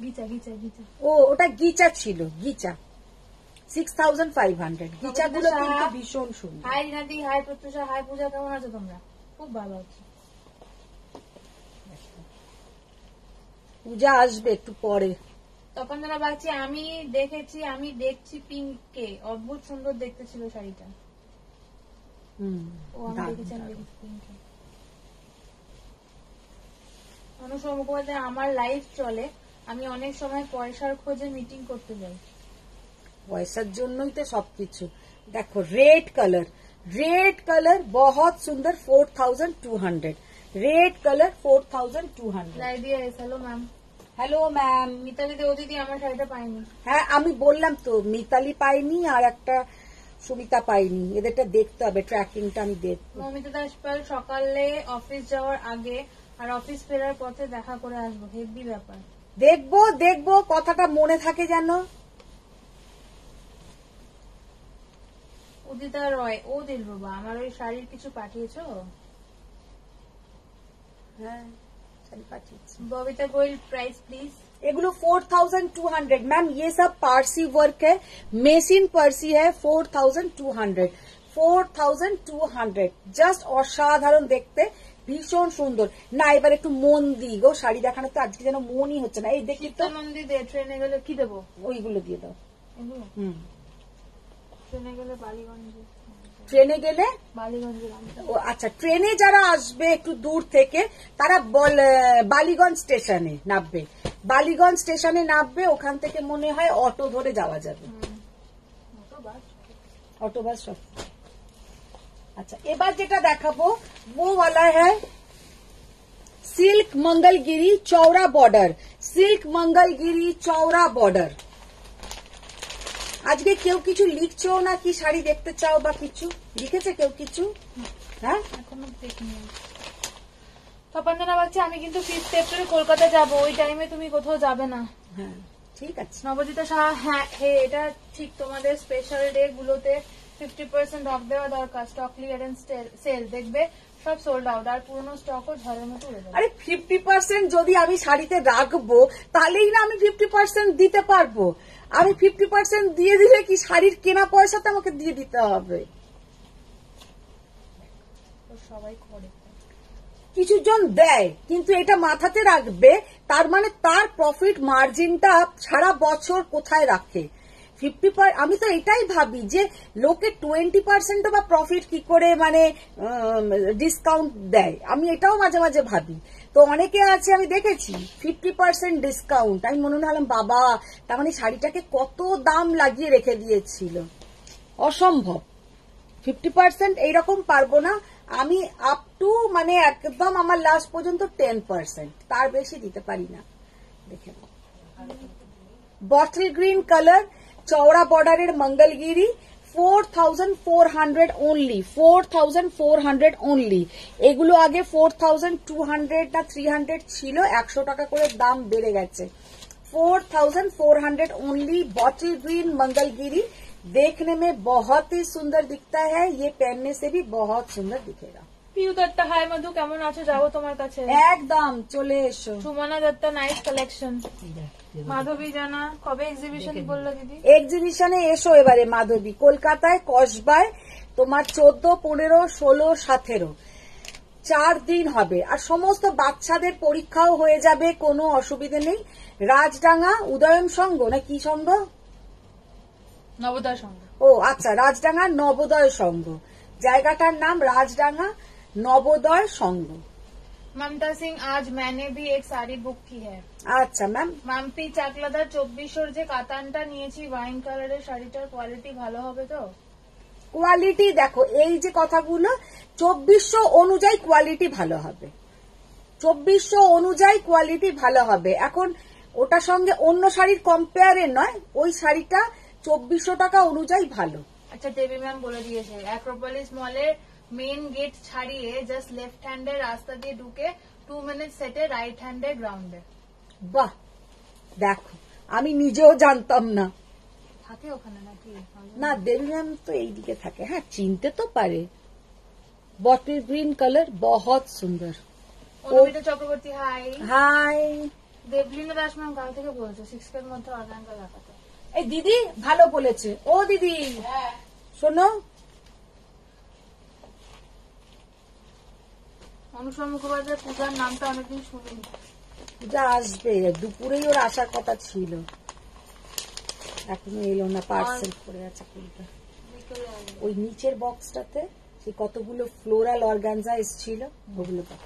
গিচা গিচা গিচা। ও ওটা গিচা ছিল, গিচা 6500। গিচা গুলো কিন্তু ভীষণ সুন্দর। হাই রিনাদি, হাই প্রত্যুষা, হাই পূজা, কেমন আছো তোমরা? খুব ভালো আছি। পূজা আসবে একটু পরে। তখন তারা ভাবছি আমি দেখছি পিঙ্কে, অদ্ভুত সুন্দর দেখতে ছিল শাড়িটা। ও আমি দেখেছি পিঙ্কে। অনুষ্কা মুখোপাধ্যায়, আমার লাইফ চলে, আমি অনেক সময় পয়সার খোঁজে মিটিং করতে যাই। পয়সার জন্যই তো সবকিছু। দেখো রেড কালার বহুত সুন্দর, 4200। Red colour 4200। Lydia S, hello ma'am. Hello ma'am. Mitali Deo দিদি, আমার শাড়িটা পাইনি। হ্যাঁ আমি বললাম তো, মিতালি পাইনি আর একটা সুমিতা পাইনি, এদেরটা দেখতে হবে, ট্র্যাকিংটা আমি দেখবো। মমিতা দাসপাল, সকালে অফিস যাওয়ার আগে আর অফিস ফেরার পথে দেখা করে আসবো, হেভি ব্যাপার। দেখবো কথাটা মনে থাকে যেন। উদিতা রয়, ও দিলরুবা, আমার ওই শাড়ির কিছু পাঠিয়েছো? হ্যাঁ শাড়ি পাঠিয়েছি। Babita Goyal, price please. एगुलो 4200 मैम, ये सब पारसी वर्क है, मेसिन पारसी है। 4200 জাস্ট অসাধারণ দেখতে, ভীষণ সুন্দর। না এবার একটু মন দিই গো, শাড়ি দেখানো তো আজকে যেন মনই হচ্ছে না। এই দেখি তো, মন্দির দে, ট্রেনে গেলে কি দেবো? ওইগুলো দিয়ে দাও। এগুলো ট্রেনে গেলে বালিগঞ্জে, ট্রেনে গেলে বালিগঞ্জে। ও আচ্ছা, ট্রেনে যারা আসবে একটু দূর থেকে তারা বালিগঞ্জ স্টেশনে নামবে। বালিগঞ্জ স্টেশনে নামবে, ওখান থেকে মনে হয় অটো ধরে যাওয়া যাবে। অটো বাস সব। আচ্ছা এবার যেটা দেখাবো वो वाला है सिल्क मंगलगिरी चौड़ा बॉर्डर। सिल्क मंगलगिरी चौड़ा बॉर्डर। আজকে কেউ কিছু লিখছো না কি, শাড়ি দেখতে চাও বা কিছু লিখেছে কেউ কিছু? হ্যাঁ এখনো দেখিনি। তপন্দনা বলছে আমি কিন্তু 5 এপ্রিল কলকাতা যাব, ওই টাইমে তুমি কোথাও যাবে না। হ্যাঁ ঠিক আছে। নবজিতা সাহা, হ্যাঁ এটা ঠিক, তোমাদের স্পেশাল ডে গুলোতে 50% অফ দেওয়া দরকার। স্টক ক্লিয়ারেন্স সেল দেখবে সব সোল্ড আউট, আর পুরনো স্টকও ঝড়ের মতো উড়ে যাবে। আরে 50% যদি আমি শাড়িতে রাখবো তাহলেই না আমি 50% দিতে পারবো। আমি 50% দিয়ে দিলে কি শাড়ির কেনা পয়সাটা আমাকে দিয়ে দিতে হবে? সবাই করে, কিছু জন দেয়, কিন্তু এটা মাথাতে রাখবে, তার মানে তার প্রফিট মার্জিনটা সারা বছর কোথায় রাখে। 50%। আমি তো এটাই ভাবি যে লোকে 20% বা প্রফিট কি করে মানে ডিসকাউন্ট দেয়, আমি এটাও মাঝে মাঝে ভাবি। তো অনেকে আছে আমি দেখেছি 50% ডিসকাউন্ট, আমি মনে হলাম বাবা, তার মানে শাড়িটাকে কত দাম লাগিয়ে রেখে দিয়েছিল। অসম্ভব। 50% এইরকম পারবো না আমি, আপ টু মানে একদম আমার লাস্ট পর্যন্ত 10%, তার বেশি দিতে পারি না। দেখে বটল গ্রিন কালার, চওড়া বর্ডারের মঙ্গলগিরি, 4400 অনলি, 4400 অনলি। এগুলো আগে 4200 না 300 ছিল, 100 টাকা করে দাম বেড়ে গেছে। 4400 ओनली। बॉटल ग्रीन मंगलगिरी देखने में बहुत ही सुंदर दिखता है, ये पहनने से भी बहुत सुंदर दिखेगा। পিউ দত্তা, হাই মধু, কেমন আছো? যাবো তোমার কাছে একদম, চলে এসো। Sumana Dutta, nice collection. মাধবী জানা, কবে এক্সিবিশন বললো দিদি? এক্সিবিশনে এসো এবারে মাধবী, কলকাতায় কসবায় তোমার 14, 15, 16, 17 4 দিন হবে। আর সমস্ত বাচ্চাদের পরীক্ষাও হয়ে যাবে, কোনো অসুবিধে নেই। রাজডাঙ্গা উদয়ন সংঘ না কি সংঘ? নবোদয় সংঘ। ও আচ্ছা, রাজডাঙ্গা নবোদয় সংঘ, জায়গাটার নাম রাজডাঙ্গা নবোদয় সংঘ। ममता सिंह, आज मैंने भी एक साड़ी बुक की है। আচ্ছা ম্যাম। মাম্পি চাকলাদার, 2400 যে কাতানটা নিয়েছি ওয়াইন কালারের শাড়িটার কোয়ালিটি ভালো হবে তো? কোয়ালিটি দেখো, এই যে কথাগুলো 2400 অনুযায়ী কোয়ালিটি ভালো হবে, 2400 অনুযায়ী কোয়ালিটি ভালো হবে। এখন ওটার সঙ্গে অন্য শাড়ির কম্পেয়ারে নয়, ওই শাড়িটা 2400 টাকা অনুযায়ী ভালো। আচ্ছা দেবী ম্যাম বলে দিয়েছে, অ্যাক্রোপলিস মলের মেন গেট ছাড়িয়ে জাস্ট লেফট হ্যান্ডে রাস্তা দিয়ে ঢুকে 2 মিনিট সেটে রাইট হ্যান্ডে গ্রাউন্ডে। বাহ, দেখো আমি নিজেও জানতাম না। থাকে ওখানে নাকি? না, দেবী ম্যাম তো এইদিকে থাকে। হ্যাঁ চিনতে তো পারে। বটল গ্রিন কালার বহুত সুন্দর। Anumita Chakraborty hi. Hi Debalina Das ma'am কাল থেকে বলছো 6K এর মধ্যে অর্গানজা দেখাতে। এই দিদি ভালো বলেছে। ও দিদি শোনো, অনুসর মুখোপাধ্যায় পূজার নামটা অনেকদিন শুনিনি। পূজা আসবে, দুপুরেই ওর আসার কথা ছিল, এখনো এলো না, পার্সেল করে আছে ফুলটা। বিকেলে আসবে। ওই নিচের বক্সটাতে সে কতগুলো ফ্লোরাল অর্গানজা এসেছিল, ওগুলো পাবো।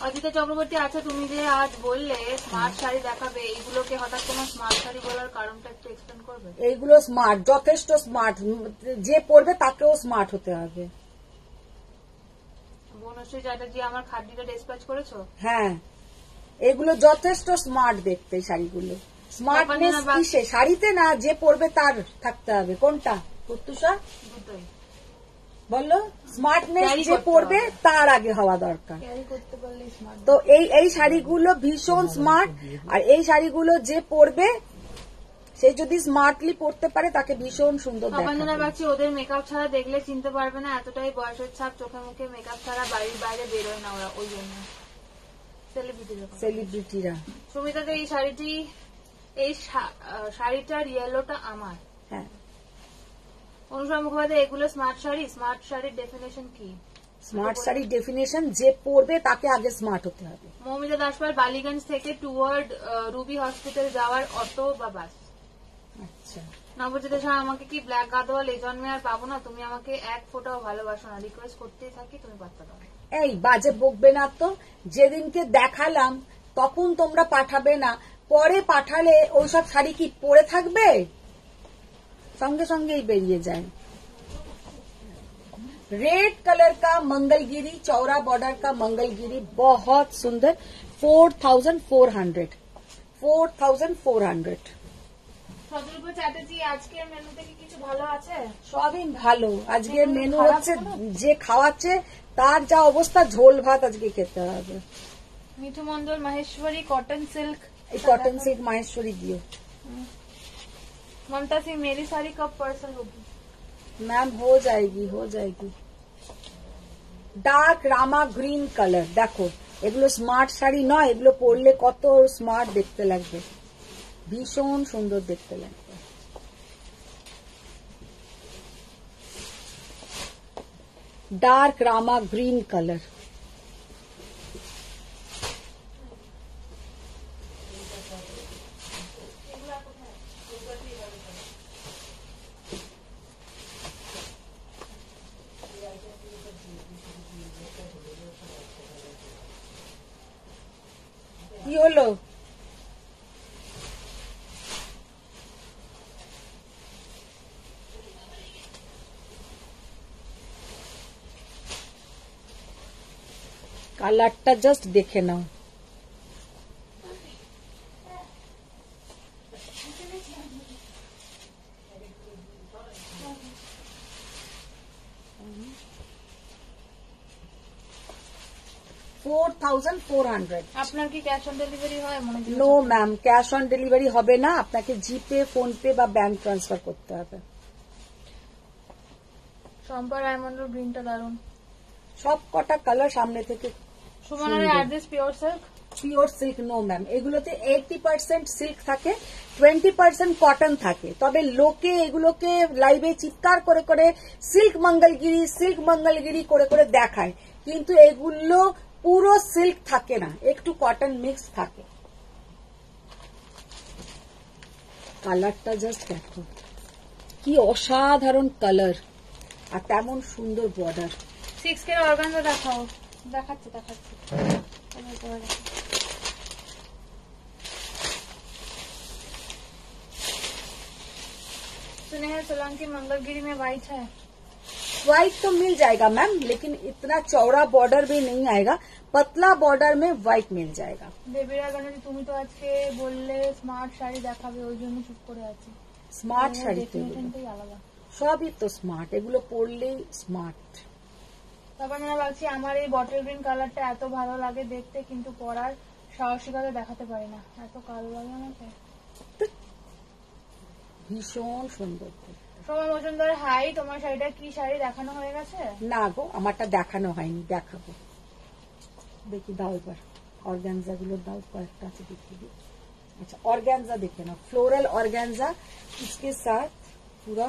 অদিতা চক্রবর্তী, আচ্ছা তুমি যে আজ বললে স্মার্ট শাড়ি দেখাবে, এইগুলোকে হঠাৎ তোমার স্মার্ট শাড়ি বলার কারণটা একটু এক্সপ্লেন করবে? এইগুলো স্মার্ট, যথেষ্ট স্মার্ট, যে পরবে তাকেও স্মার্ট হতে হবে। বনশ্রী চ্যাটার্জি, আমার খাদ্যটা ডিসপ্যাচ করেছো? হ্যাঁ, এগুলো যথেষ্ট স্মার্ট দেখতে, শাড়িগুলো। স্মার্টনেস কিসে? শাড়িতে না, যে পরবে তার থাকতে হবে। কোনটা প্রত্যুষা দুটোই বললো? স্মার্টনেস যে পরবে তার আগে হওয়া দরকার। ক্যারি করতে পারলে স্মার্ট। তো এই শাড়িগুলো ভীষণ স্মার্ট, আর এই শাড়িগুলো যে পরবে সে যদি স্মার্টলি পরতে পারে তাকে ভীষণ সুন্দর তপঞ্জনা দেখাবে। বাগচি, ওদের মেকআপ ছাড়া দেখলে চিনতে পারবে না, এতটাই বয়সের ছাপ, চোখে মুখে মেকআপ ছাড়া বাড়ির বাইরে বেরোয় না ওরা, ওই জন্য সেলিব্রিটিরা। সুমিতা তো এই শাড়িটার ইয়েলোটা আমার। হ্যাঁ, অনুসর মুখোপাধ্যায়, এগুলো স্মার্ট শাড়ি? স্মার্ট শাড়ির ডেফিনেশন কি? স্মার্ট শাড়ির ডেফিনেশন যে পরবে তাকে আগে স্মার্ট হতে হবে। মৌমিতা দাসপাল, বালিগঞ্জ থেকে টুয়ার্ড রুবি হসপিটাল যাওয়ার অটো বা বাস। আচ্ছা, নবজিতা শাহ, আমাকে কি ব্ল্যাক গাদোয়াল এই জন্মে আর পাবো না? তুমি আমাকে এক ফোঁটাও ভালোবাসো না, রিকোয়েস্ট করতেই থাকি, তুমি পাত্তা দাও। এই বাজে বকবে না তো, যেদিনকে দেখালাম তখন তোমরা পাঠাবে না, পরে পাঠালে ওইসব শাড়ি কি পরে থাকবে? সঙ্গে সঙ্গেই বেরিয়ে যায়। रेड कलर का मंगलगिरी, चौड़ा बॉर्डर का मंगलगिरी, बहुत सुंदर। 4400 সদরূপা চ্যাটার্জি, আজকের মেনুতে কি কিছু ভালো আছে? সবই ভালো। আজকের মেনু হচ্ছে যে খাওয়াচ্ছে তার যা অবস্থা, ঝোল ভাত আজকে খেতে হবে। মিঠু মন্ডল, মাহেশ্বরী কটন সিল্ক, এই কটন সিল্ক মাহেশ্বরী দিও। ममता सिंह, मेरी साड़ी कब पार्सल होगी? मैम हो जाएगी, हो जाएगी। ডার্ক রামা গ্রিন কালার, দেখো এগুলো স্মার্ট শাড়ি নয়, এগুলো পরলে কত স্মার্ট দেখতে লাগবে, ভীষণ সুন্দর দেখতে লাগবে। ডার্ক রামা গ্রিন কালার। কি হলো? কালারটা জাস্ট দেখে নাও। $4,400। আপনার কি ক্যাশ অন ডেলিভারি হয়? মনে হয় no ma'am, cash on delivery হবে না, আপনাকে জিপে, ফোন পে বা ব্যাংক ট্রান্সফার করতে হবে। শম্পা রায়মন্ডল, গ্রিনটা দারুন। সব কটা কালার সামনে থেকে। সুমনার address pure silk? Pure silk no ma'am, এগুলোতে 80% সিল্ক থাকে, 20% কটন থাকে। তবে লোকে এগুলোকে লাইভে চিৎকার করে করে সিল্ক মঙ্গলগিরি করে করে দেখায়, কিন্তু এগুলো পুরো সিল্ক থাকে না, একটু কটন মিক্স থাকে। কালারটা জাস্ট দেখো, কি অসাধারণ কালার, আর তেমন সুন্দর বর্ডার। 6K অর্গানজা দেখাও। দেখাচ্ছে। स्नेहा सोलंकी, मंगलगिरी में व्हाइट है? व्हाइट तो मिल जाएगा मैम, लेकिन इतना चौड़ा बॉर्डर भी नहीं आएगा, पतला बॉर्डर में व्हाइट मिल जाएगा। দেবীরা গণজি, তুমি তো আজকে বললে স্মার্ট শাড়ি দেখাবে, ওই জন্য চুপ করে আছি। স্মার্ট শাড়ি তো এগুলো। ডেফিনেশনটাই আলাদা। সবই তো স্মার্ট, এগুলো পরলেই স্মার্ট। তারপর মনে ভাবছি আমার এই বটল গ্রিন কালারটা এত ভালো লাগে দেখতে, কিন্তু পরার সাহসিকতা দেখাতে পারি না, এত কালো লাগে আমাকে। ভীষণ সুন্দর। সোমা মজুমদার, হাই, তোমার শাড়িটা কি শাড়ি দেখানো হয়ে গেছে? না গো, আমারটা দেখানো হয়নি, দেখাবো। দেখি দাও এবার অর্গানজা গুলো দাও, কয়েকটা আছে দেখিয়ে দিই। अच्छा ऑर्गेन्जा देखे ना, फ्लोरल ऑर्गेन्जा, इसके साथ पूरा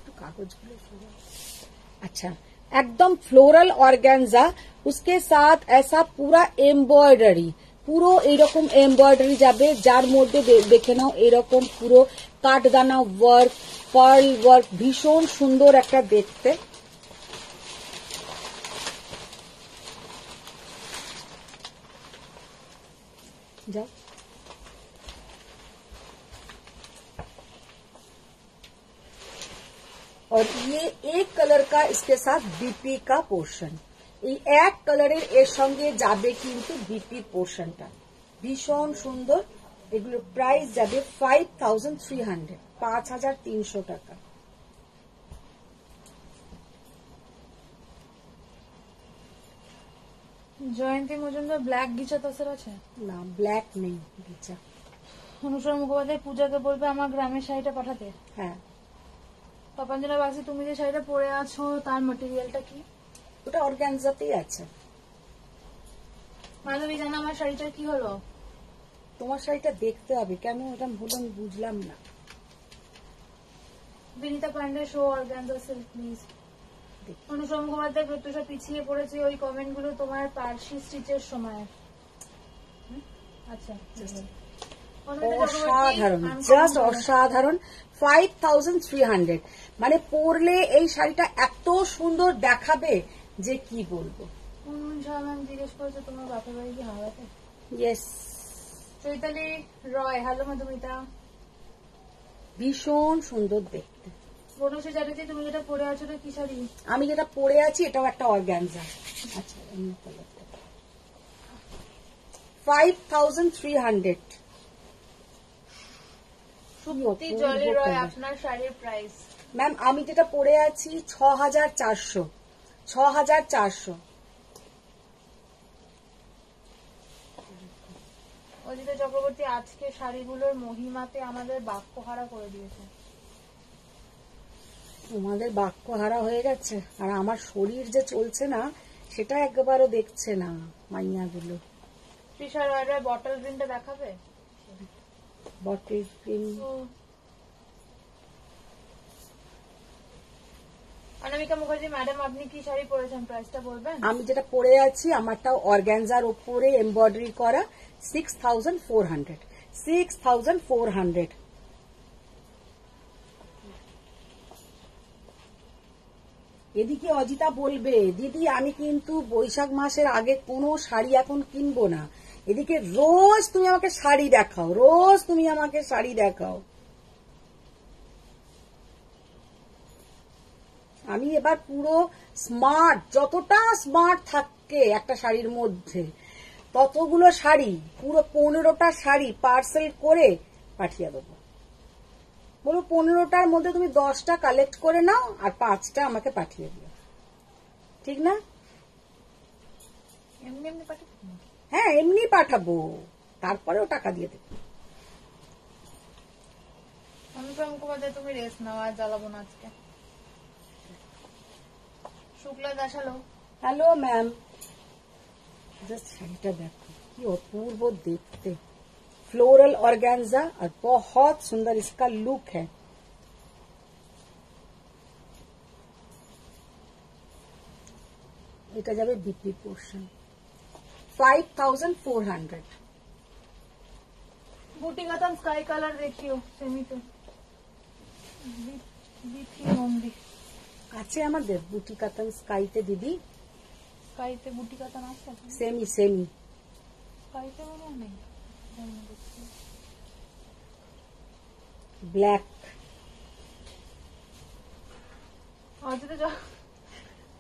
तो कागज अच्छा एकदम फ्लोरल ऑर्गेन्जा, उसके साथ ऐसा पूरा एम्ब्रॉयडारी, পুরো এইরকম এমব্রয়ডারি যাবে, যার মধ্যে দেখে নাও এরকম পুরো কাঠদানা ওয়ার্ক, পার্ল ওয়ার্ক, ভীষণ সুন্দর একটা দেখতে। যাও और ये एक कलर का इसके साथ बीपी का पोर्शन, এই এক কালারের এর সঙ্গে যাবে কিন্তু বিপি পোর্শনটা, ভীষণ সুন্দর। এগুলোর প্রাইস যাবে 5300, 5300 টাকা। জয়ন্তী মজুমদার ব্ল্যাক গিচা তাসের আছে না, ব্ল্যাক নেই গিচা। অনুসরা মুখোপাধ্যায় পূজাকে বলবে আমার গ্রামের শাড়িটা পাঠাতে। হ্যাঁ তপঞ্জনা বাগচি, তুমি যে শাড়িটা পরে আছো তার ম্যাটেরিয়ালটা কি? ওটা অর্গানজাতেই আছে। মাধবী জানা আমার শাড়িটার কি হলো? তোমার শাড়িটা দেখতে হবে, কেন ওটা হলো আমি বুঝলাম না। Binita Pandey show organza silk please. Anusara Mukhopadhyay Pratyusha পিছিয়ে পড়েছে ওই কমেন্ট গুলো তোমার পার্সি স্টিচের সময়। আচ্ছা অসাধারণ, জাস্ট অসাধারণ। 5300 মানে পরলে এই শাড়িটা এত সুন্দর দেখাবে যে কি বলবো। ম্যাম জিজ্ঞেস করেছে তোমার বাপের বাড়ি কি হাওড়াতে? ইয়েস। চৈতালি রয়, হ্যালো মধুমিতা। ভীষণ সুন্দর দেখতে। বনশ্রী চ্যাটার্জি, তুমি যেটা পরে আছো তো কি শাড়ি? আমি যেটা পরে আছি এটাও একটা অর্গানজা। আচ্ছা 5300। সুপ্তি জলি রয়, আপনার শাড়ির প্রাইস? ম্যাম আমি যেটা পরে আছি 6400। 6400। অজিত চক্রবর্তী, আজকে শাড়িগুলোর মহিমাতে আমাদের বাক্যহারা করে দিয়েছে। তোমাদের বাক্য হারা হয়ে গেছে, আর আমার শরীর যে চলছে না সেটা একবারও দেখছে না মাইয়াগুলো। তৃষা রয়, বটল গ্রিনটা দেখাবে? Bottle green. Anamika Mukherjee, madam আপনি কি শাড়ি পরেছেন, প্রাইসটা বলবেন? আমি যেটা পরে আছি আমারটাও অর্গানজার উপরে এমব্রয়ডারি করা, 6400। 6400। এদিকে অজিতা বলবে দিদি আমি কিন্তু বৈশাখ মাসের আগে কোনো শাড়ি এখন কিনবো না, এদিকে রোজ তুমি আমাকে শাড়ি দেখাও, রোজ তুমি আমাকে শাড়ি দেখাও। আমি এবার পুরো স্মার্ট, যতটা স্মার্ট থাকে একটা শাড়ির মধ্যে ততগুলো শাড়ি, পুরো 15টা শাড়ি পার্সেল করে পাঠিয়ে দেবো। বলো 15টার মধ্যে তুমি 10টা কালেক্ট করে নাও আর 5টা আমাকে পাঠিয়ে দিও, ঠিক না? এমনি এমনি পাঠাবো? হ্যাঁ এমনি পাঠাবো, তারপরেও টাকা দিয়ে দেবো। অনুসরা মুখোপাধ্যায়, তুমি রেস্ট নাও, আর জ্বালাবো না আজকে। Shukla Das, hello. Hello ma'am, just শাড়িটা দেখো কি অপূর্ব দেখতে, फ्लोरल ऑर्गेन्जा और बहुत सुंदर इसका लुक है। এটা যাবে বিপি পোর্শন, 5400। বুটি কাতান স্কাই কালার দেখিও সেমিতে বিপি মন্দির আছে আমাদের বুটি কাতান স্কাইতে দিদি, স্কাইতে বুটি কাতান আছে? সেমি সেমি স্কাইতে মনে নেই। ব্ল্যাক। অজিত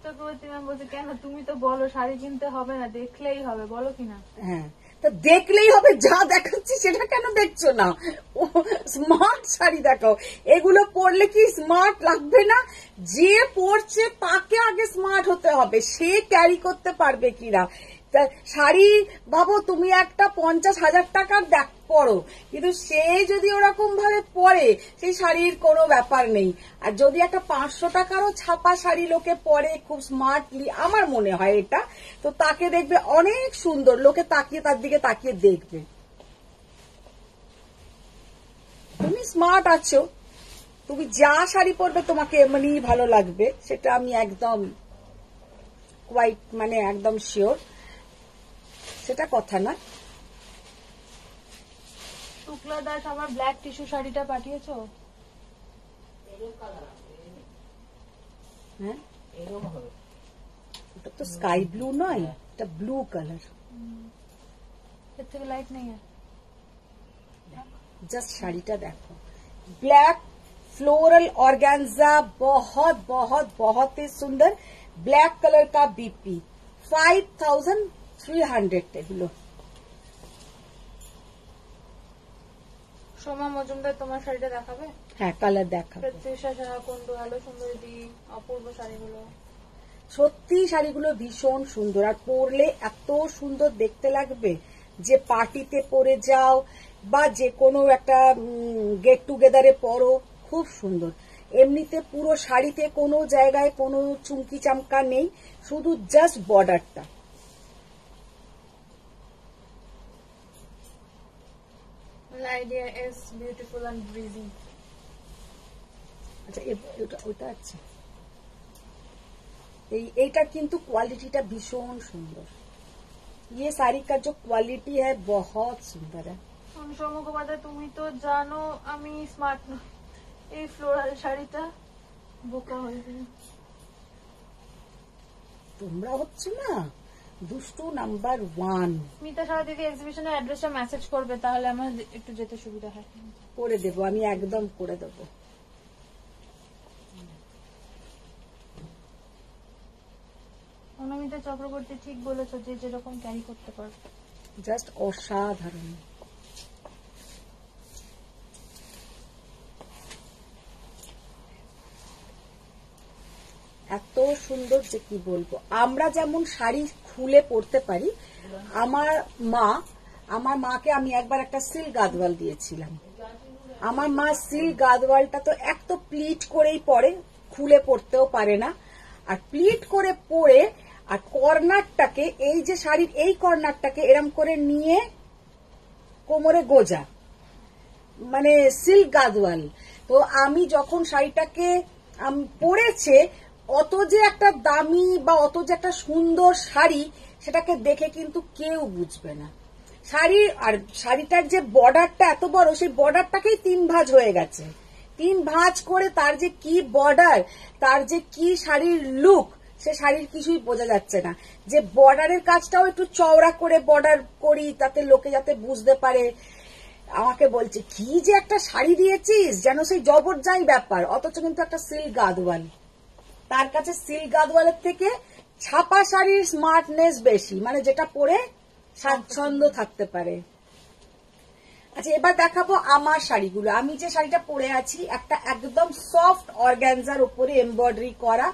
চক্রবর্তী ম্যাম বলছে কেন, তুমি তো বলো শাড়ি কিনতে হবে না, দেখলেই হবে, বলো কিনা? হ্যাঁ তা দেখলেই হবে, যা দেখাচ্ছি সেটা কেন দেখছো না? স্মার্ট শাড়ি দেখাও। এগুলো পরলে কি স্মার্ট লাগবে না? যে পরছে তাকে আগে স্মার্ট হতে হবে, সে ক্যারি করতে পারবে কিনা। তা শাড়ি ভাবো তুমি একটা 50,000 টাকার দেখ পরো, কিন্তু সে যদি ওরকম ভাবে পরে সেই শাড়ির কোনো ব্যাপার নেই। আর যদি একটা 500 টাকারও ছাপা শাড়ি লোকে পরে খুব স্মার্টলি, আমার মনে হয় এটা, তো তাকে দেখবে অনেক সুন্দর, লোকে তাকিয়ে তার দিকে তাকিয়ে দেখবে। তুমি স্মার্ট আছো, তুমি যা শাড়ি পরবে তোমাকে এমনিই ভালো লাগবে, সেটা আমি একদম কোয়াইট মানে একদম শিওর, সেটা কথা নয়। শুক্লা দাস আমার ব্ল্যাক টিস্যু শাড়িটা পাঠিয়েছো? হ্যাঁ, ওটা তো স্কাই ব্লু নয়, এটা ব্লু কালার। এর থেকে লাইট নেই। जस्ट শাড়িটা দেখো, ब्लैक फ्लोरल ऑर्गेन्जा, बहुत बहुत बहुत ही सुंदर, ब्लैक कलर का बीपी, 5300 এগুলো। সোমা মজুমদার তোমার শাড়িটা দেখাবে? হ্যাঁ, কালার দেখাবো। প্রত্যুষা সাহা কুন্ডু, হ্যালো সুন্দরী, অপূর্ব শাড়িগুলো। সত্যি শাড়িগুলো ভীষণ সুন্দর, আর পরলে এত সুন্দর দেখতে লাগবে যে পার্টিতে পরে যাও বা যে কোনো একটা গেট টুগেদারে পরো, খুব সুন্দর। এমনিতে পুরো শাড়িতে কোনো জায়গায় কোনো চুমকি চামকা নেই, শুধু জাস্ট বর্ডারটা। Idea is beautiful and breezy. আচ্ছা, ওটা আছে, এইটা কিন্তু কোয়ালিটিটা ভীষণ সুন্দর। ये साड़ी का जो क्वालिटी है बहुत सुंदर है। অনুষা মুখোপাধ্যায়, তুমি তো জানো আমি স্মার্ট নই, এই ফ্লোরাল শাড়িটা বোকা হয়ে গেল। তোমরা হচ্ছে না দুষ্টু নাম্বার 1। মিতা সাহা দিদি এক্সিবিশনের অ্যাড্রেসটা মেসেজ করবে, তাহলে আমার একটু যেতে সুবিধা হয়। করে দেবো, আমি একদম করে দেবো। অনুমিতা চক্রবর্তী, ঠিক বলেছো, যে যেরকম ক্যারি করতে পারবে। জাস্ট অসাধারণ। এত সুন্দর যে কি বলবো। আমরা যেমন শাড়ি খুলে পরতে পারি, আমার মাকে আমি একবার একটা সিল্ক গাদওয়াল দিয়েছিলাম। আমার মা সিল্ক গাদওয়ালটা তো এক তো প্লিট করেই পরে, খুলে পরতেও পারে না, আর প্লিট করে পরে আর কর্নারটাকে, এই যে শাড়ির এই কর্নারটাকে এরম করে নিয়ে কোমরে গোজা, মানে সিল্ক গাদওয়াল। তো আমি যখন শাড়িটাকে পরেছে, অত যে একটা দামি বা অত যে একটা সুন্দর শাড়ি, সেটাকে দেখে কিন্তু কেউ বুঝবে না। শাড়িটার যে বর্ডারটা এত বড়, সেই বর্ডারটাকেই 3 ভাঁজ হয়ে গেছে। 3 ভাঁজ করে তার যে কি বর্ডার, তার যে কি শাড়ির লুক, সে শাড়ির কিছুই বোঝা যাচ্ছে না। যে বর্ডারের কাজটাও একটু চওড়া করে বর্ডার করি, তাতে লোকে যাতে বুঝতে পারে। আমাকে বলছে কি যে একটা শাড়ি দিয়েছিস, যেন সেই জবরদস্ত ব্যাপার, অথচ কিন্তু একটা সিল্ক গাদওয়াল। তার কাছে সিল্ক গাদওয়ালের থেকে ছাপা শাড়ির স্মার্টনেস বেশি, মানে যেটা পরে স্বাচ্ছন্দ্য থাকতে পারে। আচ্ছা, এবার দেখাবো আমার শাড়িগুলো। আমি যে শাড়িটা পরে আছি, একটা একদম সফট অর্গানজার উপরে এমব্রয়ডারি করা,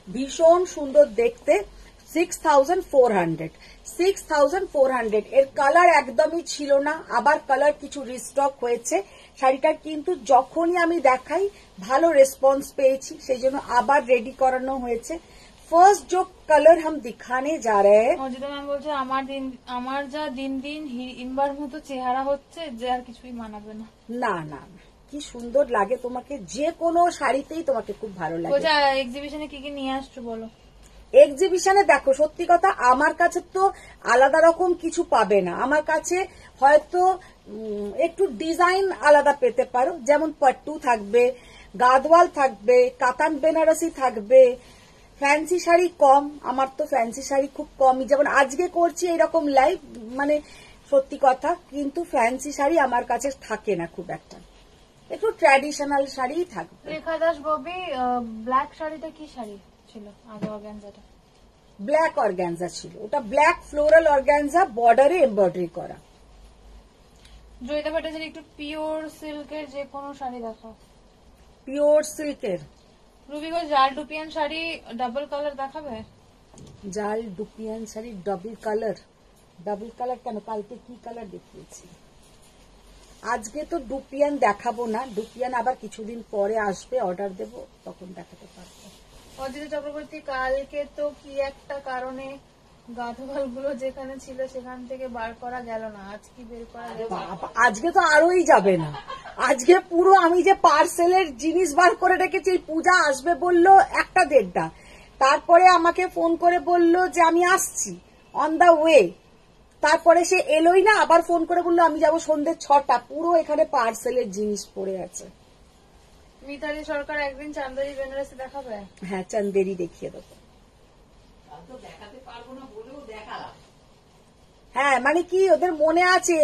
ভীষণ সুন্দর দেখতে, 6400 এর কালার একদমই ছিল না, আবার কালার কিছু রিস্টক হয়েছে। শাড়িটার কিন্তু যখনই আমি দেখাই ভালো রেসপন্স পেয়েছি, সেই জন্য আবার রেডি করানো হয়েছে। ফার্স্ট जो कलर हम दिखाने जा रहे हैं, অজিতা ম্যাম বলছে আমার যা দিন দিন হিড়িম্বার মতো চেহারা হচ্ছে, যে আর কিছুই মানাবে না। না না না, কি সুন্দর লাগে তোমাকে, যে কোনো শাড়িতেই তোমাকে খুব ভালো লাগে। বলছে এক্সিবিশনে কি কি নিয়ে আসছো বলো। এক্সিবিশনে দেখো, সত্যি কথা আমার কাছে তো আলাদা রকম কিছু পাবে না। আমার কাছে হয়তো একটু ডিজাইন আলাদা পেতে পারো, যেমন পট্টু থাকবে, গাদওয়াল থাকবে, কাতান বেনারসি থাকবে, ফ্যান্সি শাড়ি কম। আমার তো ফ্যান্সি শাড়ি খুব কমই, যেমন আজকে করছি এরকম লাইভ, মানে সত্যি কথা, কিন্তু ফ্যান্সি শাড়ি আমার কাছে থাকে না খুব একটা, একটু ট্র্যাডিশনাল শাড়িই থাকবে। রেখা দাস ববি, ব্ল্যাক শাড়িটা কি শাড়ি ছিল আগে অর্গানজাটা? ব্ল্যাক অর্গ্যানজা ছিল, ওটা ব্ল্যাক ফ্লোরাল অর্গ্যানজা, বর্ডারে এমব্রয়ডারি করা। জয়িতা ভট্টাচার্য একটু পিওর সিল্কের যে কোনো শাড়ি দেখাও। পিওর সিল্কের রুবিগো জাল ডুপিয়ান শাড়ি ডাবল কালার দেখাবে? জাল dupion sari double colour? Double colour কেন? কালকে কি কালার দেখিয়েছি? আজকে তো ডুপিয়ান দেখাবো না, ডুপিয়ান আবার কিছুদিন পরে আসবে, অর্ডার দেব, তখন দেখাতে পারবো। অজিত চক্রবর্তী কালকে তো কি একটা কারণে গাঁথগাল গুলো যেখানে ছিল সেখান থেকে বার করা গেল না, আজ কি বের করা গেল? আজকে তো আরোই যাবে না, আজকে পুরো আমি যে পার্সেলের জিনিস বার করে রেখেছি, এই পূজা আসবে বললো 1টা-1:30, তারপরে আমাকে ফোন করে বললো যে আমি আসছি, অন দা ওয়ে, তারপরে সে এলোই না, আবার ফোন করে বললো আমি যাবো সন্ধ্যে 6টা, পুরো এখানে পার্সেলের জিনিস পড়ে আছে। মিতালি সরকার একদিন চান্দারি বেনারসি দেখাবে? হ্যাঁ, চান্দেরি দেখিয়ে দেবো। হ্যাঁ, মানে কি ওদের মনে আছে,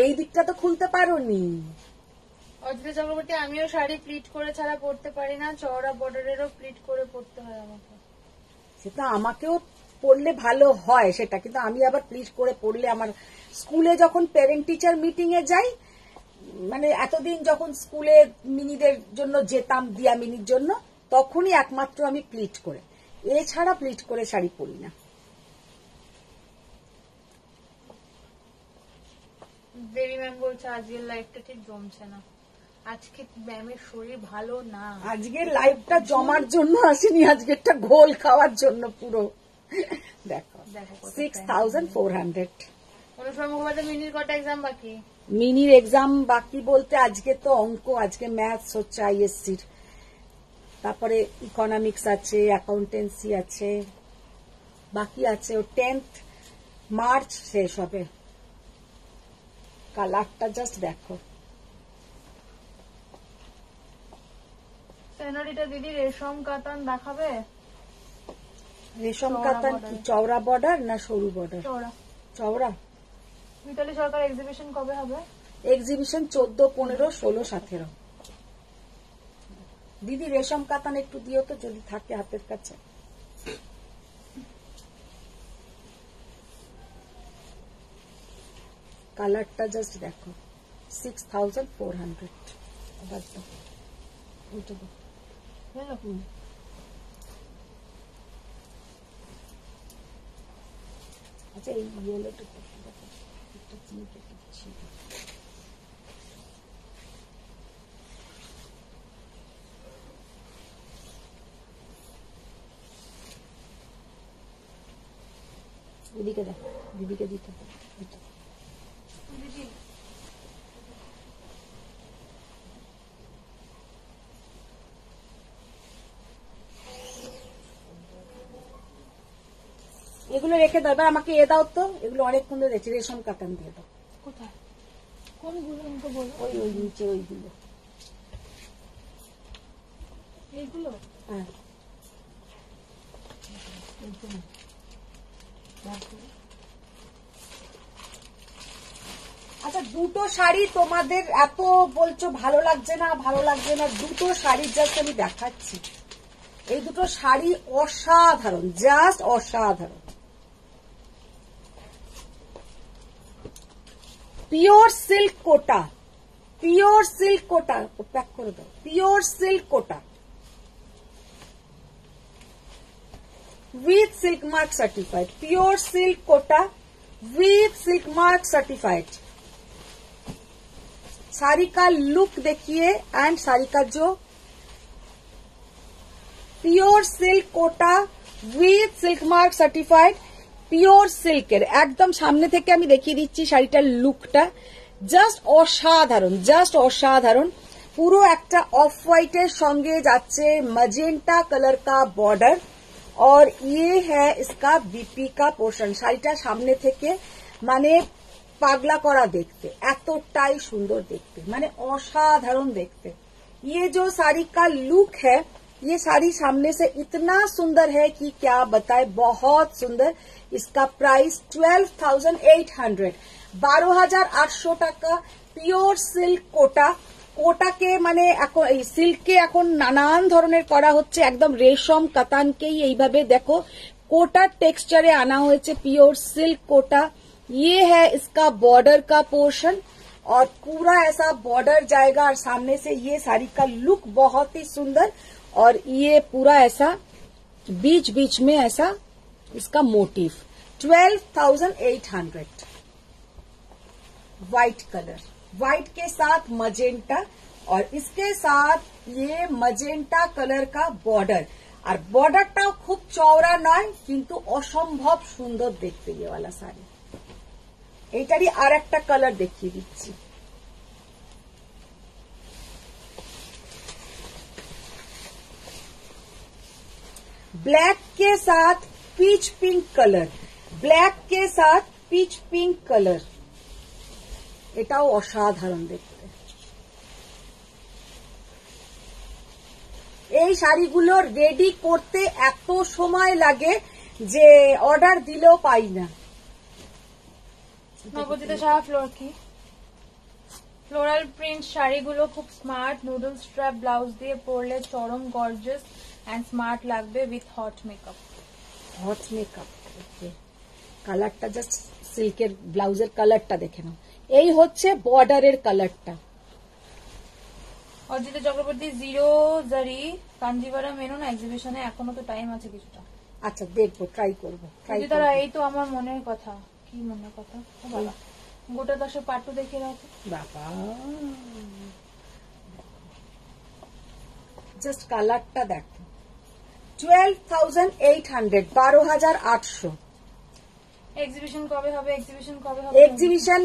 এই দিকটা তো খুলতে পারোনি। অজিত চক্রবর্তী আমিও শাড়ি প্লিট করে ছাড়া পরতে পারি না, চওড়া বর্ডারেরও প্লিট করে পরতে হয় আমাকে। সেটা আমাকেও পড়লে ভালো হয় সেটা, কিন্তু আমি আবার প্লিট করে পড়লে আমার স্কুলে যখন প্যারেন্ট টিচার মিটিং এ যাই, মানে এতদিন যখন স্কুলে মিনিদের জন্য যেতাম, দিয়া মিনির জন্য, তখনই একমাত্র আমি প্লিট করে, এছাড়া প্লিট করে শাড়ি পরি না। বেবি ম্যাম বলছে আজকের লাইফটা ঠিক জমছে না, আজকে ম্যামের শরীর ভালো না। আজকের লাইফটা জমার জন্য আসেনি, আজকেরটা ঘোল খাওয়ার জন্য পুরো। দেখো 6400। অনুষ্মান মুখোপাধ্যায় মিনির কটা এক্সাম বাকি? মিনির এক্সাম বাকি বলতে আজকে তো অঙ্ক, আজকে ম্যাথস হচ্ছে আইএসসির, তারপরে ইকোনমিক্স আছে, অ্যাকাউন্টেন্সি আছে, বাকি আছে। ও 10th মার্চ শেষ হবে। কালারটা জাস্ট দেখো। সেনারিটা দিদি রেশম কাতান দেখাবে? রেশম কাতান কি চওড়া বর্ডার না সরু বর্ডার? চওড়া। চওড়া। মিতালি সরকার এক্সিবিশন কবে হবে? এক্সিবিশন 14, 15, 16, 17। দিদি রেশম কাতান একটু দিও তো যদি থাকে হাতের কাছে। কালারটা জাস্ট দেখো। 6400। আবার তো উল্টে দাও। আচ্ছা, এই ইয়েলোটা দেখো, একটা চিনি কেটে দিচ্ছি। দিদিকে দেখো, দিদিকে দিতে হবে। এগুলো রেখে দাও, এবার আমাকে এ দাও তো, এগুলো অনেকক্ষণ ধরে দেখছি, রেশম কাতান দিয়ে দাও। কোথায়? কোনগুলো আমাকে বলো। ওই নিচে ওইগুলো। এইগুলো? হ্যাঁ। আচ্ছা, দুটো শাড়ি তোমাদের এত বলছো ভালো লাগছে না, ভালো লাগছে না, দুটো শাড়ি জাস্ট আমি দেখাচ্ছি। এই দুটো শাড়ি অসাধারণ, জাস্ট অসাধারণ। Pure silk Kota, pure silk Kota, pack করে দাও। Pure silk Kota with silk mark certified, pure silk kota with silk mark certified। Sari का लुक देखिए एंड साड़ी का जो pure silk Kota with silk mark certified, pure সিল্কের একদম সামনে থেকে আমি দেখিয়ে দিচ্ছি শাড়িটার লুকটা, জাস্ট অসাধারণ, জাস্ট অসাধারণ। পুরো একটা অফ হোয়াইটের সঙ্গে যাচ্ছে मजेंटा कलर का बॉर्डर और ये है इसका बीपी का पोर्शन। শাড়িটা সামনে থেকে মানে পাগলা করা দেখতে, এতটাই সুন্দর দেখতে, মানে অসাধারণ দেখতে। ये जो साड़ी का लुक है, ये साड़ी सामने से इतना सुंदर है कि क्या बताए, बहुत सुंदर। इसका प्राइस 12,800, 12,800 টাকা। পিওর সিল্ক কোটা, কোটাকে মানে এখন এই সিল্ককে এখন নানান ধরনের করা হচ্ছে, একদম রেশম কাতানকেই এইভাবে দেখো कोटा टेक्सचरे आना हुए प्योर सिल्क कोटा। ये है इसका बॉर्डर का पोर्शन और पूरा ऐसा बॉर्डर जाएगा और सामने से ये साड़ी का लुक बहुत ही सुंदर। और ये पूरा ऐसा बीच बीच में ऐसा इसका मोटिव। 12,800। व्हाइट कलर, व्हाइट के साथ मजेंटा और इसके साथ ये मजेंटा कलर का बॉर्डर। और बॉर्डरटाও খুব চওড়া নয় কিন্তু অসম্ভব সুন্দর দেখতে ये वाला শাড়ি। এইটারই আর একটা কালার দেখিয়ে দিচ্ছি। ब्लैक के साथ पीच पिंक कलर, ब्लैक के साथ पीच पिंक कलर, এটাও অসাধারণ দেখতে। এই শাড়িগুলো রেডি করতে এত সময় লাগে যে অর্ডার দিলেও পাই না। নবজিতা সাহা ফ্লোর কি ফ্লোরাল প্রিন্ট শাড়িগুলো খুব স্মার্ট, নুডল স্ট্র্যাপ ব্লাউজ দিয়ে পরলে চরম গর্জিয়াস এন্ড স্মার্ট লাগবে with hot makeup. Hot makeup, কালারটা জাস্ট সিল্কের ব্লাউজের কালারটা দেখে নাও। এই হচ্ছে বর্ডারের কালারটা। অজিত চক্রবর্তী জিরো জারি কাঞ্জিভারাম মেনো না এক্সিবিশনে, এখনো তো টাইম আছে কিছুটা। আচ্ছা দেখবো, ট্রাই করবো। তারা এই তো আমার মনের কথা। কি মনের কথা? বাবা গোটা 10 পাট্টু দেখে রাখো বাবা, জাস্ট কালারটা দেখো। 12,800, 12,800। এক্সিবিশন কবে হবে? এক্সিবিশন কবে হবে? এক্সিবিশন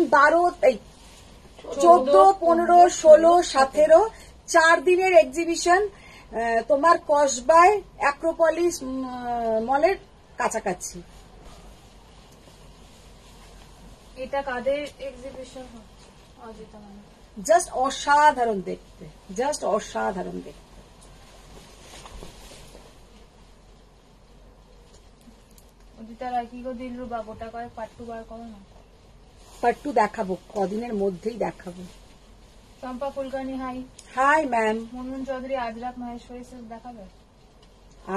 14, 15, 16, 17 4 দিনের এক্সিবিশন। তোমার কসবায় অ্যাক্রোপলিস মলের কাছাকাছি। এটা কাদের এক্সিবিশন হচ্ছে? অজিতা মানে জাস্ট অসাধারণ দেখতে, জাস্ট অসাধারণ দেখতে। অজিতা রায় কি গো দিলরু বা গোটা কয়েক পাট্টু বার করো না। পাট্টু দেখাবো, কদিনের মধ্যেই দেখাবো। Champa Phulkani hi. Hi ma'am. Munmun Chowdhury Ajrakh Maheshwari silk দেখাবে?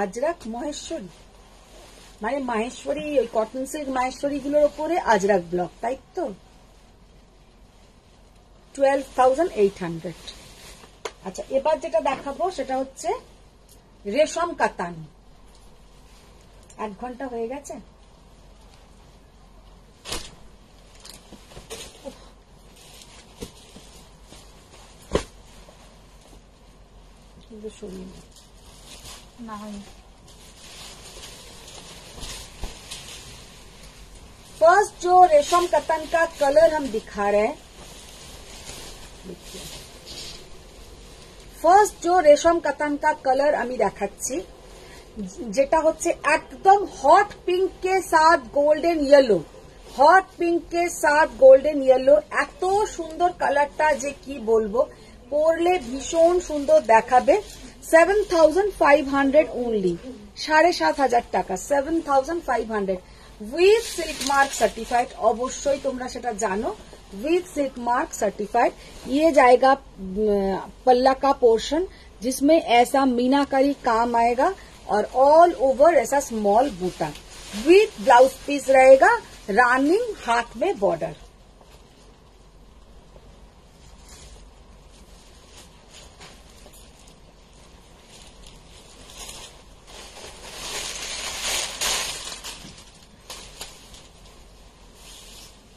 আজরাক মহেশ্বরী মানে মাহেশ্বরী, ওই কটন সিল্ক মাহেশ্বরী গুলোর ওপরে আজরাক ব্লক, তাই তো। 12,800। আচ্ছা এবার যেটা দেখাবো সেটা হচ্ছে রেশম কাতান। 1 ঘন্টা হয়ে গেছে। না হয়নি। फर्स्ट जो रेशम कतन का कलर हम दिखा रहे हैं, देखिए ফার্স্ট जो रेशम कतन का कलर আমি দেখাচ্ছি, যেটা হচ্ছে একদম হট পিঙ্ক के साथ गोल्डन येलो, হট পিঙ্ক के साथ गोल्डन येलो। এত সুন্দর কালারটা যে কি বলবো, পরলে ভীষণ সুন্দর দেখাবে। 7,500 ओनली, 7,500 টাকা। 7,500 উইথ सिल्क मार्क सर्टिफाइड। অবশ্যই তোমরা সেটা জানো, विथ सिल्क मार्क सर्टिफाइड। ये जाएगा पल्ला का पोर्शन जिसमें ऐसा मीनाकारी काम आएगा और ऑल ओवर ऐसा स्मॉल बूटा। विथ ब्लाउज पीस रहेगा, रनिंग हाथ में बॉर्डर।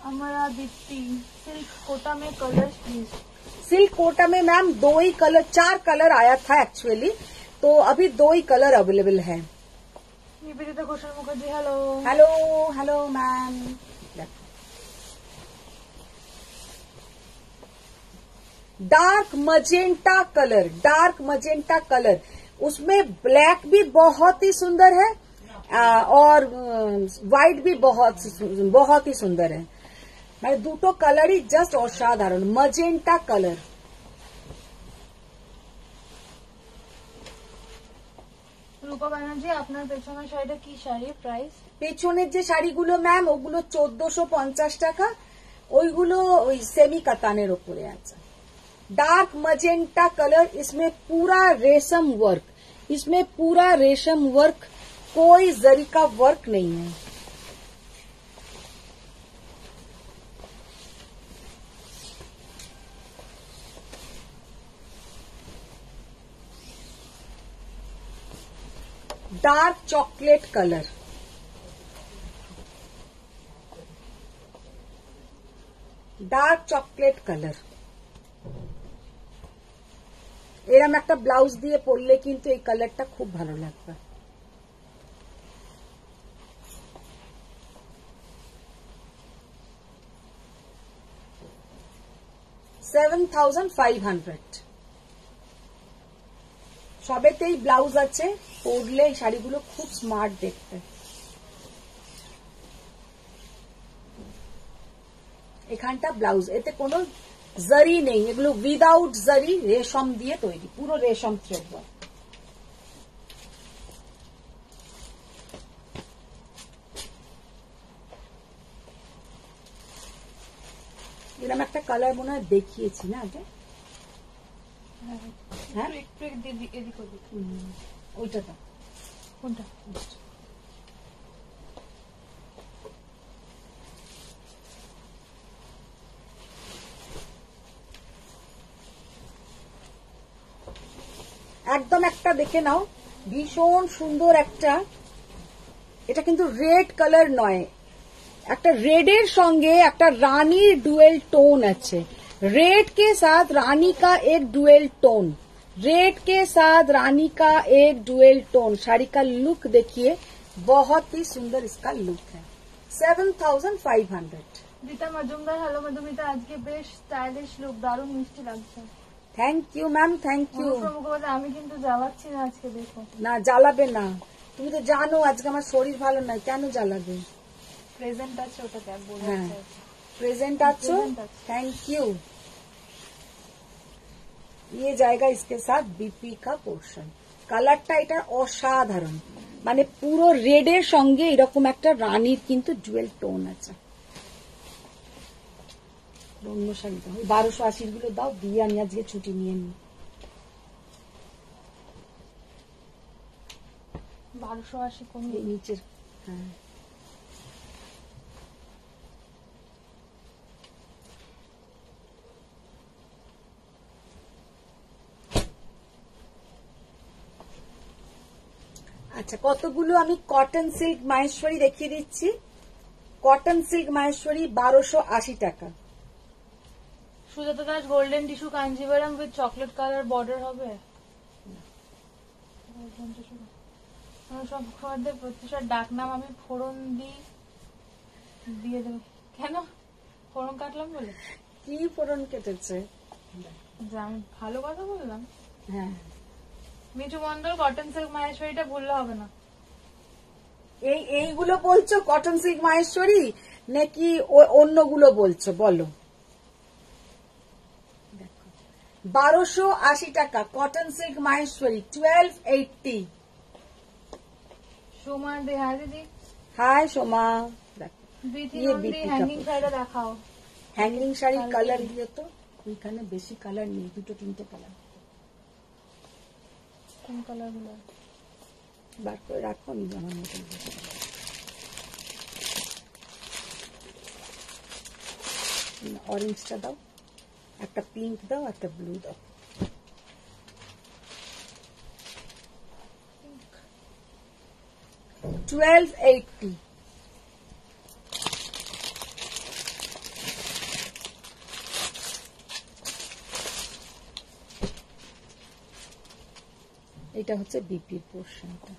हमारा दीप्ति सिल्क कोटा में कलर प्लीज। सिल्क कोटा में मैम 2 ही कलर, 4 कलर आया था एक्चुअली, तो अभी 2 ही कलर अवेलेबल है। Nivedita Ghoshal Mukherjee hello. Hello hello ma'am. Dark magenta colour, dark magenta colour, उसमें ब्लैक भी बहुत ही सुंदर है और व्हाइट भी बहुत ही सुंदर है। মানে দুটো কালারই জাস্ট অসাধারণ। মজেন্টা কালার। রূপা ব্যানার্জি আপনার পেছনের শাড়িটা কি শাড়ি? প্রাইস? পেছনের যে শাড়িগুলো ম্যাম ওগুলো 1450 টাকা, ওইগুলো ওই সেমি কাতানের উপরে আছে। डार्क मजेंटा कलर, इसमें पूरा रेशम वर्क, इसमें पूरा रेशम वर्क कोई जरी का वर्क नहीं है। Dark chocolate colour, dark chocolate colour. এরকম একটা ব্লাউজ দিয়ে পরলে কিন্তু এই কালারটা খুব ভালো লাগবে। $7,500 সবেতেই ব্লাউজ আছে, পরলে এই শাড়িগুলো খুব স্মার্ট দেখতে। এখানটা ব্লাউজ, এতে কোনো জারি নেই, এগুলো উইদাউট জারি, রেশম দিয়ে তৈরি, পুরো রেশম থ্রেড ওয়ার্ক। এরকম একটা কালার মনে হয় দেখিয়েছি না আগে? হ্যাঁ, ওইটা তো কোনটা? একদম একটা দেখে নাও, ভীষণ সুন্দর একটা। এটা কিন্তু রেড কালার নয়, একটা রেডের সঙ্গে একটা রানীর ডুয়েল টোন আছে। रेड के साथ रानी का एक डुएल टोन, रेड के साथ रानी का एक डुएल टोन। साड़ी का लुक देखिए, बहुत ही सुंदर इसका लुक है। 7,500। রীতা মজুমদার, হ্যালো মধুমিতা, আজকে বেশ স্টাইলিশ লুক, দারুণ মিষ্টি লাগছে। Thank you ma'am, thank you. আমি কিন্তু জ্বালাচ্ছি না আজকে, দেখো। না জ্বালাবে না, তুমি তো জানো আজকে আমার শরীর ভালো নয়, কেন জ্বালাবে? প্রেজেন্ট আছে, ওটা দেখ বলে। হ্যাঁ प्रेजेंट आचो, थैंक यू। ये जाएगा इसके साथ बीपी का पोर्शन। কালারটা এটা অসাধারণ, মানে পুরো রেডের সঙ্গে এরকম একটা রানীর কিন্তু ডুয়েল টোন আছে। অন্য শাড়িটা 1280 গুলো দাও, দিয়ে আমি আজকে ছুটি নিয়ে নিই। 1280 কোন নিচের? হ্যাঁ আচ্ছা, কতগুলো আমি কটন সিল্ক মাহেশ্বরী দেখিয়ে দিচ্ছি। কটন সিল্ক মাহেশ্বরী 1280 টাকা। Sujata Das, golden tissue Kanjivaram with chocolate colour border হবে। সব খাবারদের প্রত্যেকটা ডাক নাম আমি ফোড়ন দিয়ে দেবো। কেন ফোড়ন কাটলাম বলে? কি ফোড়ন কেটেছে? আমি ভালো কথা বললাম। হ্যাঁ, মিঠু মন্ডল, কটন সিল্ক মাহেশ্বরীটা ভুললে হবে না। এইগুলো বলছো কটন সিল্ক মাহেশ্বরী, নাকি অন্যগুলো বলছো? বলো। 1280 টাকা কটন সিল্ক মাহেশ্বরী, 1280। সোমা দে, হ্যাঁ দিদি। হাই সোমা। হ্যাঙ্গিং শাড়িটা দেখাও। হ্যাঙ্গিং শাড়ির কালার দিয়ে তো ওইখানে বেশি কালার নেই, 2-3টে কালার। কোন কালার গুলো বার করে রাখো, নি আমার মতো। অরেঞ্জটা দাও, একটা পিঙ্ক দাও, একটা ব্লু দাও। $1280। এটা হচ্ছে বিপির পোর্শনটা।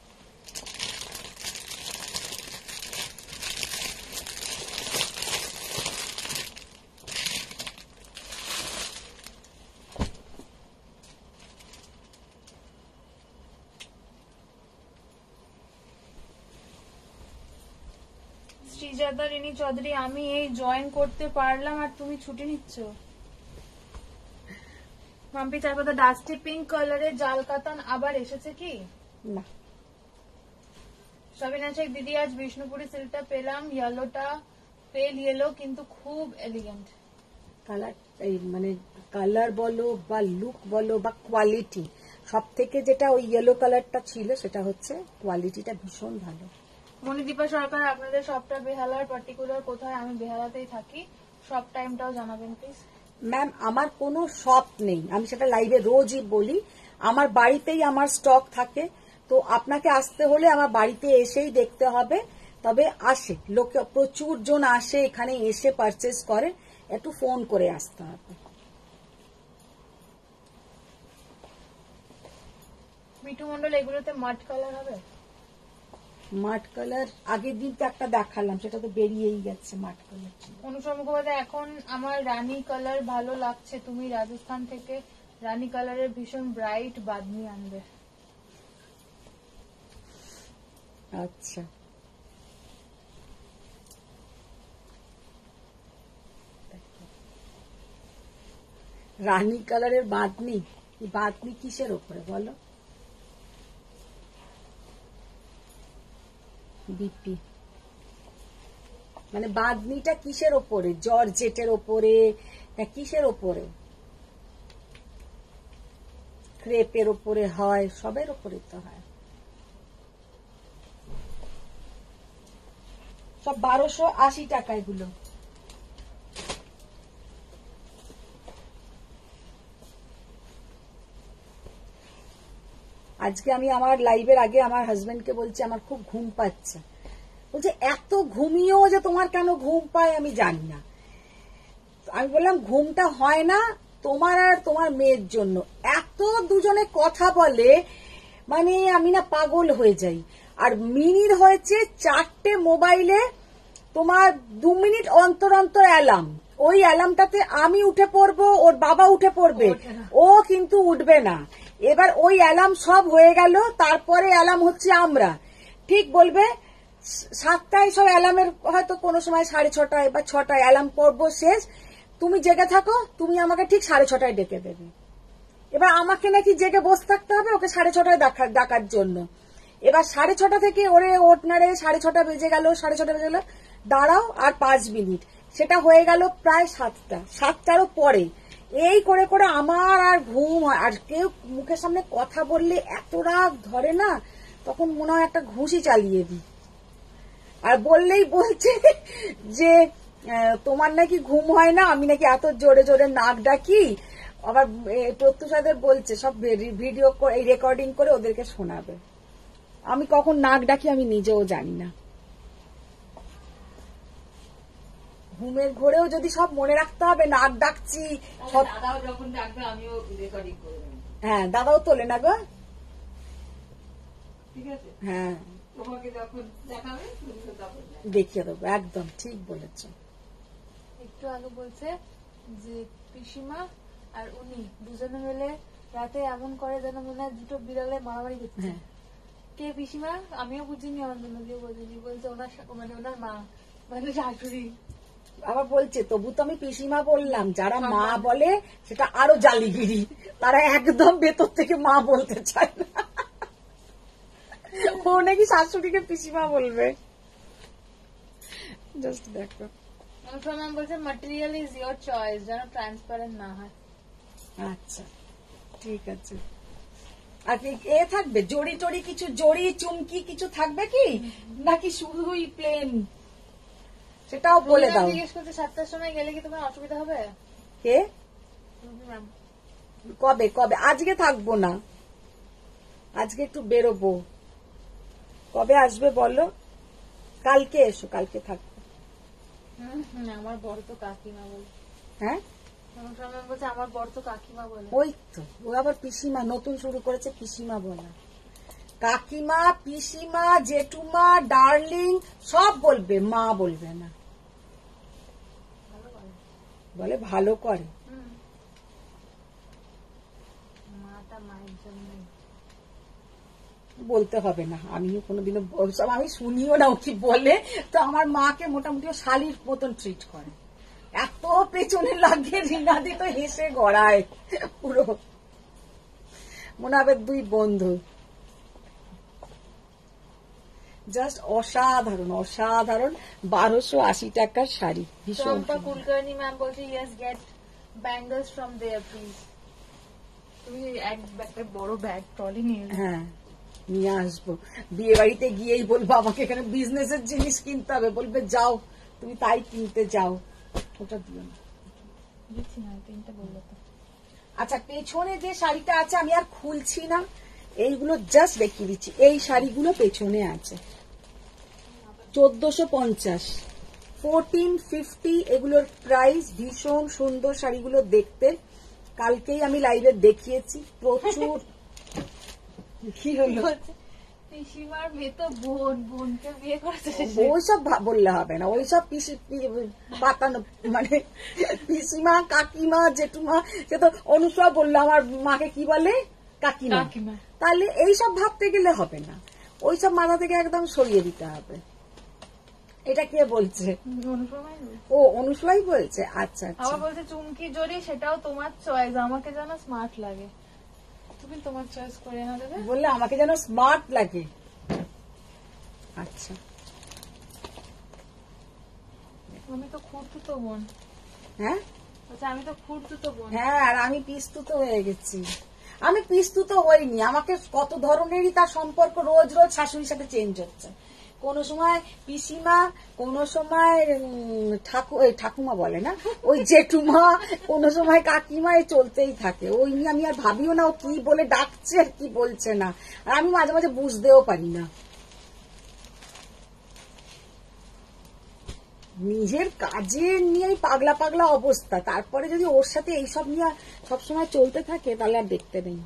শ্রীজাতা রিনি চৌধুরী, আমি এই জয়েন করতে পারলাম আর তুমি ছুটি নিচ্ছ। মাম্পি চারপাতা, ডাস্টি পিঙ্ক কালারের জাল কাতান আবার এসেছে কি? না। সাবিনা শেখ, দিদি আজ বিষ্ণুপুরি সিল্কটা পেলাম, ইয়েলোটা পেল ইয়েলো, কিন্তু খুব এলিগেন্ট। কালার, মানে কালার বলো বা লুক বলো বা কোয়ালিটি, সব থেকে যেটা ওই ইয়েলো কালারটা ছিল সেটা হচ্ছে কোয়ালিটিটা ভীষণ ভালো। মণিদীপা সরকার, আপনাদের সবটা বেহালার, পার্টিকুলার কোথায়? আমি বেহালাতেই থাকি, সব টাইমটাও জানাবেন প্লিজ। ম্যাম আমার কোনো শপ নেই, আমি সেটা লাইভে রোজই বলি, আমার বাড়িতেই আমার স্টক থাকে। তো আপনাকে আসতে হলে আমার বাড়িতে এসেই দেখতে হবে। তবে আসে লোকে, প্রচুর জন আসে এখানে, এসে পারচেস করে, একটু ফোন করে আসতে হবে। মিঠু মন্ডল, এগুলোতে মাড কালার হবে? মাট কালার আগের দিন তো একটা দেখালাম, সেটা তো বেরিয়েই গেছে মাট কালার। অনুসর মুখোপাধ্যায়, এখন আমার রানী কালার ভালো লাগছে, তুমি রাজস্থান থেকে রানী কালারের ভীষণ ব্রাইট বাদনি আনবে। আচ্ছা, রানী কালারের বাঁধনি, বাঁধনি কিসের ওপরে বলো? বিপি মানে বাঁধনিটা কিসের ওপরে? জর্জেটের ওপরে না কিসের ওপরে? ক্রেপের ওপরে হয়, সবের ওপরে তো হয়। সব 1280 টাকা এগুলো। আজকে আমি আমার লাইভের আগে আমার হাজবেন্ডকে বলছি আমার খুব ঘুম পাচ্ছে। বলছে এত ঘুমিয়েও যে তোমার কেন ঘুম পায় আমি জানি না। আমি বললাম ঘুমটা হয় না তোমার আর তোমার মেয়ের জন্য, এত দুজনে কথা বলে মানে আমি না পাগল হয়ে যাই। আর মিনির হয়েছে 4টে মোবাইলে তোমার 2 মিনিট অন্তর অন্তর অ্যালার্ম, ওই অ্যালার্মটাতে আমি উঠে পড়বো, ওর বাবা উঠে পড়বে, ও কিন্তু উঠবে না। এবার ওই অ্যালার্ম সব হয়ে গেল, তারপরে অ্যালার্ম হচ্ছে আমরা, ঠিক বলবে 7টায় সব অ্যালার্মের হয়তো কোনো সময় 6:30 বা 6টায় অ্যালার্ম পর্ব শেষ, তুমি জেগে থাকো, তুমি আমাকে ঠিক 6:30টায় ডেকে দেবে। এবার আমাকে নাকি জেগে বসে থাকতে হবে ওকে 6:30টায় ডাকার জন্য। এবার 6:30 থেকে ওরে ওঠ না রে, 6:30 বেজে গেল, 6:30 বেজে গেল, দাঁড়াও আর 5 মিনিট, সেটা হয়ে গেল প্রায় 7টা, 7টারও পরে। এই করে করে আমার আর ঘুম হয়। আর কেউ মুখের সামনে কথা বললে এত রাগ ধরে না, তখন মনে হয় একটা ঘুষি চালিয়ে দিই। আর বললেই বলছে যে তোমার নাকি ঘুম হয় না, আমি নাকি এত জোরে জোরে নাক ডাকি। আবার প্রত্যুষাদের বলছে সব ভিডিও রেকর্ডিং করে ওদেরকে শোনাবে। আমি কখন নাক ডাকি আমি নিজেও জানি না। ঘুমের ঘোরেও যদি সব মনে রাখতে হবে নাক ডাকছি, দাদাও যখন ডাকবে আমিও রেকর্ডিং করে দেবো। হ্যাঁ দাদাও তোলে না গো, ঠিক আছে? হ্যাঁ তোমাকে যখন দেখাবে তুমি তো তখন দেখবে। দেখিয়ে দেবো, একদম ঠিক বলেছ। একটু আগে বলছে যে পিসিমা আর উনি দুজনে মিলে রাতে এমন করে যেন মনে হয় দুটো বিড়ালে মারামারি করছে। হ্যাঁ কে পিসিমা? আমিও বুঝিনি, আমার জন্য কেউ বুঝিনি। বলছে ওনার মানে ওনার মা, মানে শাশুড়ি। আবার বলছে তবু তো আমি পিসিমা বললাম, যারা মা বলে সেটা আরো জালিগিরি, তারা একদম ভেতর থেকে মা বলতে চায় না। ও নাকি শাশুড়িকে পিসিমা বলবে। জাস্ট দেখো। ম্যাম বলছে ম্যাটেরিয়াল ইজ ইয়োর চয়েস, যেন ট্রান্সপারেন্ট না হয়। আচ্ছা ঠিক আছে। আর এ থাকবে জড়ি টড়ি কিছু, জড়ি চুমকি কিছু থাকবে কি নাকি শুধুই প্লেন, সেটাও বলে দাও। জিজ্ঞেস করছে 7টার সময় গেলে কি তোমার অসুবিধা হবে? কে ম্যাম কবে কবে? আজকে থাকবো না, আজকে একটু বেরোবো। কবে আসবে বলো? কালকে এসো, কালকে থাকবো। আমার বড় তো কাকিমা বলে। হ্যাঁ বলছে আমার বড় তো কাকিমা বলে। ওই তো, ও আবার পিসিমা নতুন শুরু করেছে, পিসিমা বলা। কাকিমা, পিসিমা, জেঠুমা, ডার্লিং সব বলবে, মা বলবে না। বলে ভালো করে। মাটা মায়ের জন্য বলতে হবে না, আমিও কোনোদিনও সব আমি শুনিও না ও কি বলে। তো আমার মাকে মোটামুটি শালির মতন ট্রিট করে, এত পেছনে লাগে রিনাদি তো হেসে গড়ায় পুরো, মনে হবে দুই বন্ধু। জাস্ট অসাধারণ অসাধারণ, 1280 টাকার শাড়ি, ভীষণ চম্পা কুলকার্নি ম্যাম বলছে yes get bangles from there please. তুমি একটা বড় ব্যাগ ট্রলি নিয়ে এসো। হ্যাঁ নিয়ে আসবো, বিয়ে বাড়িতে গিয়েই বলবো আমাকে এখানে বিজনেসের জিনিস কিনতে হবে, বলবে যাও তুমি তাই কিনতে যাও। ওটা দিও না। দিচ্ছি না, তিনটা বললো তো। আচ্ছা পেছনে যে শাড়িটা আছে আমি আর খুলছি না, এইগুলো জাস্ট দেখিয়ে দিচ্ছি। এই শাড়িগুলো পেছনে আছে 1450, 1450 এগুলোর প্রাইস। ভীষণ সুন্দর শাড়িগুলো দেখতে, কালকেই আমি লাইভে দেখিয়েছি প্রচুর। কি হলো? বলছে, পিসিমার মেয়ে তো বোনকে বিয়ে করেছে। ওইসব বললে হবে না, ওইসব পাতানো মানে পিসিমা কাকিমা জেঠুমা, সে তো অনুসরা বললো আমার মাকে কি বলে কাকিমা। কাকিমা। তাহলে এইসব ভাবতে গেলে হবে না, ওইসব মাথা থেকে একদম সরিয়ে দিতে হবে। এটা কে বলছে? অনুপমাই বলছে। ও অনুসরাই বলছে। আচ্ছা আচ্ছা। আবার বলছে চুমকি জড়ি, সেটাও তোমার চয়েস, আমাকে যেন স্মার্ট লাগে। তুমি তোমার চয়েস করে এনে দেবে। বললে আমাকে যেন স্মার্ট লাগে। আচ্ছা আমি তো খুঁড়তুতো বোন। হ্যাঁ আচ্ছা আমি তো খুঁড়তুতো বোন। হ্যাঁ, আর আমি পিস্তুত হয়ে গেছি। আমি পিস্তুত হইনি, আমাকে কত ধরনেরই তার সম্পর্ক রোজ রোজ শাশুড়ির সাথে চেঞ্জ হচ্ছে। কোন সময় পিসিমা, কোন সময় ঠাকুমা বলে না, ওই জেঠুমা, কোন সময় কাকিমা, চলতেই থাকে। ওই নিয়ে আমি আর ভাবিও না ও কি বলে ডাকছে আর কি বলছে না, আর আমি মাঝে মাঝে বুঝতেও পারি না। নিজের কাজে নিয়েই পাগলা পাগলা অবস্থা, তারপরে যদি ওর সাথে এইসব নিয়ে সবসময় চলতে থাকে তাহলে আর দেখতে নেই।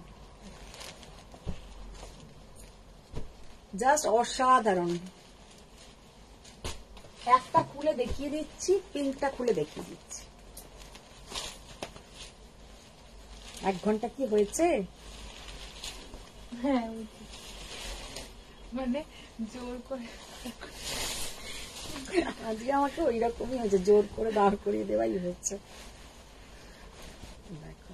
জাস্ট অসাধারণ। একটা খুলে দেখিয়ে দিচ্ছি, পিঙ্কটা খুলে দেখিয়ে দিচ্ছি। 1 ঘন্টা কি হয়েছে? হ্যাঁ বুঝছি। মানে জোর করে আজকে আমাকে ওই রকমই হয়েছে, জোর করে দাঁড় করিয়ে দেওয়াই হচ্ছে। দেখো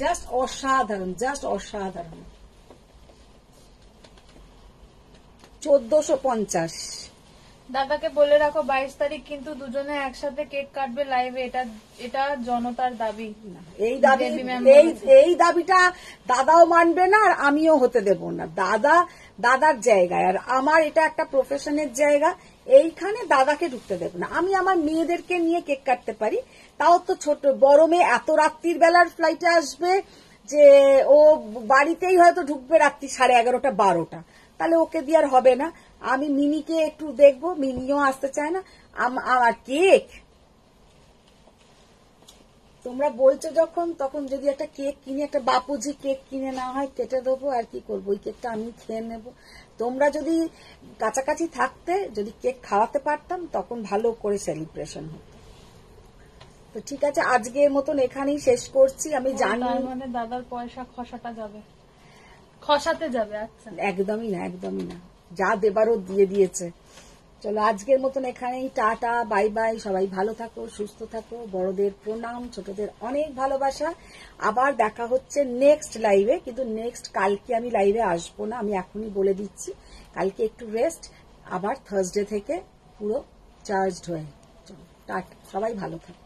জাস্ট অসাধারণ, জাস্ট অসাধারণ। 1450। দাদাকে বলে রাখো 22 তারিখ কিন্তু দুজনে একসাথে কেক কাটবে লাইভে, এটা জনতার দাবি। এই দাবি, দেবী ম্যাম এই দাবিটা দাদাও মানবে না আর আমিও হতে দেব না। দাদার জায়গায়, আর আমার এটা একটা প্রফেশনের জায়গা, এইখানে দাদাকে ঢুকতে দেব না। আমি আমার মেয়েদেরকে নিয়ে কেক কাটতে পারি, তাও তো ছোট। বড় মেয়ে এত রাত্রির বেলার ফ্লাইটে আসবে যে ও বাড়িতেই হয়তো ঢুকবে রাত্রি 11:30 12টা, তাহলে ওকে দিয়ে আর হবে না। আমি মিনিকে একটু দেখবো, মিনিও আসতে চায় না। আমার কেক তোমরা বলছো যখন, তখন যদি একটা কেক কিনে, একটা বাপুজি কেক কিনে না হয় কেটে দেবো, আর কি করবো, ওই কেকটা আমি খেয়ে নেব। তোমরা যদি কাছাকাছি থাকতে, যদি কেক খাওয়াতে পারতাম, তখন ভালো করে সেলিব্রেশন হতো। তো ঠিক আছে, আজকের মতন এখানেই শেষ করছি। আমি জানি মানে দাদার পয়সা খসাতে যাবে। আচ্ছা একদমই না, একদমই না, যা দেবারও দিয়ে দিয়েছে। চলো আজকের মতন এখানেই টাটা, বাই বাই। সবাই ভালো থাকো, সুস্থ থাকো। বড়দের প্রণাম, ছোটদের অনেক ভালোবাসা। আবার দেখা হচ্ছে নেক্সট লাইভে, কিন্তু নেক্সট কালকে আমি লাইভে আসবো না, আমি এখনই বলে দিচ্ছি। কালকে একটু রেস্ট, আবার থার্সডে থেকে পুরো চার্জড হয়ে। চলো টাটা, সবাই ভালো থাকো।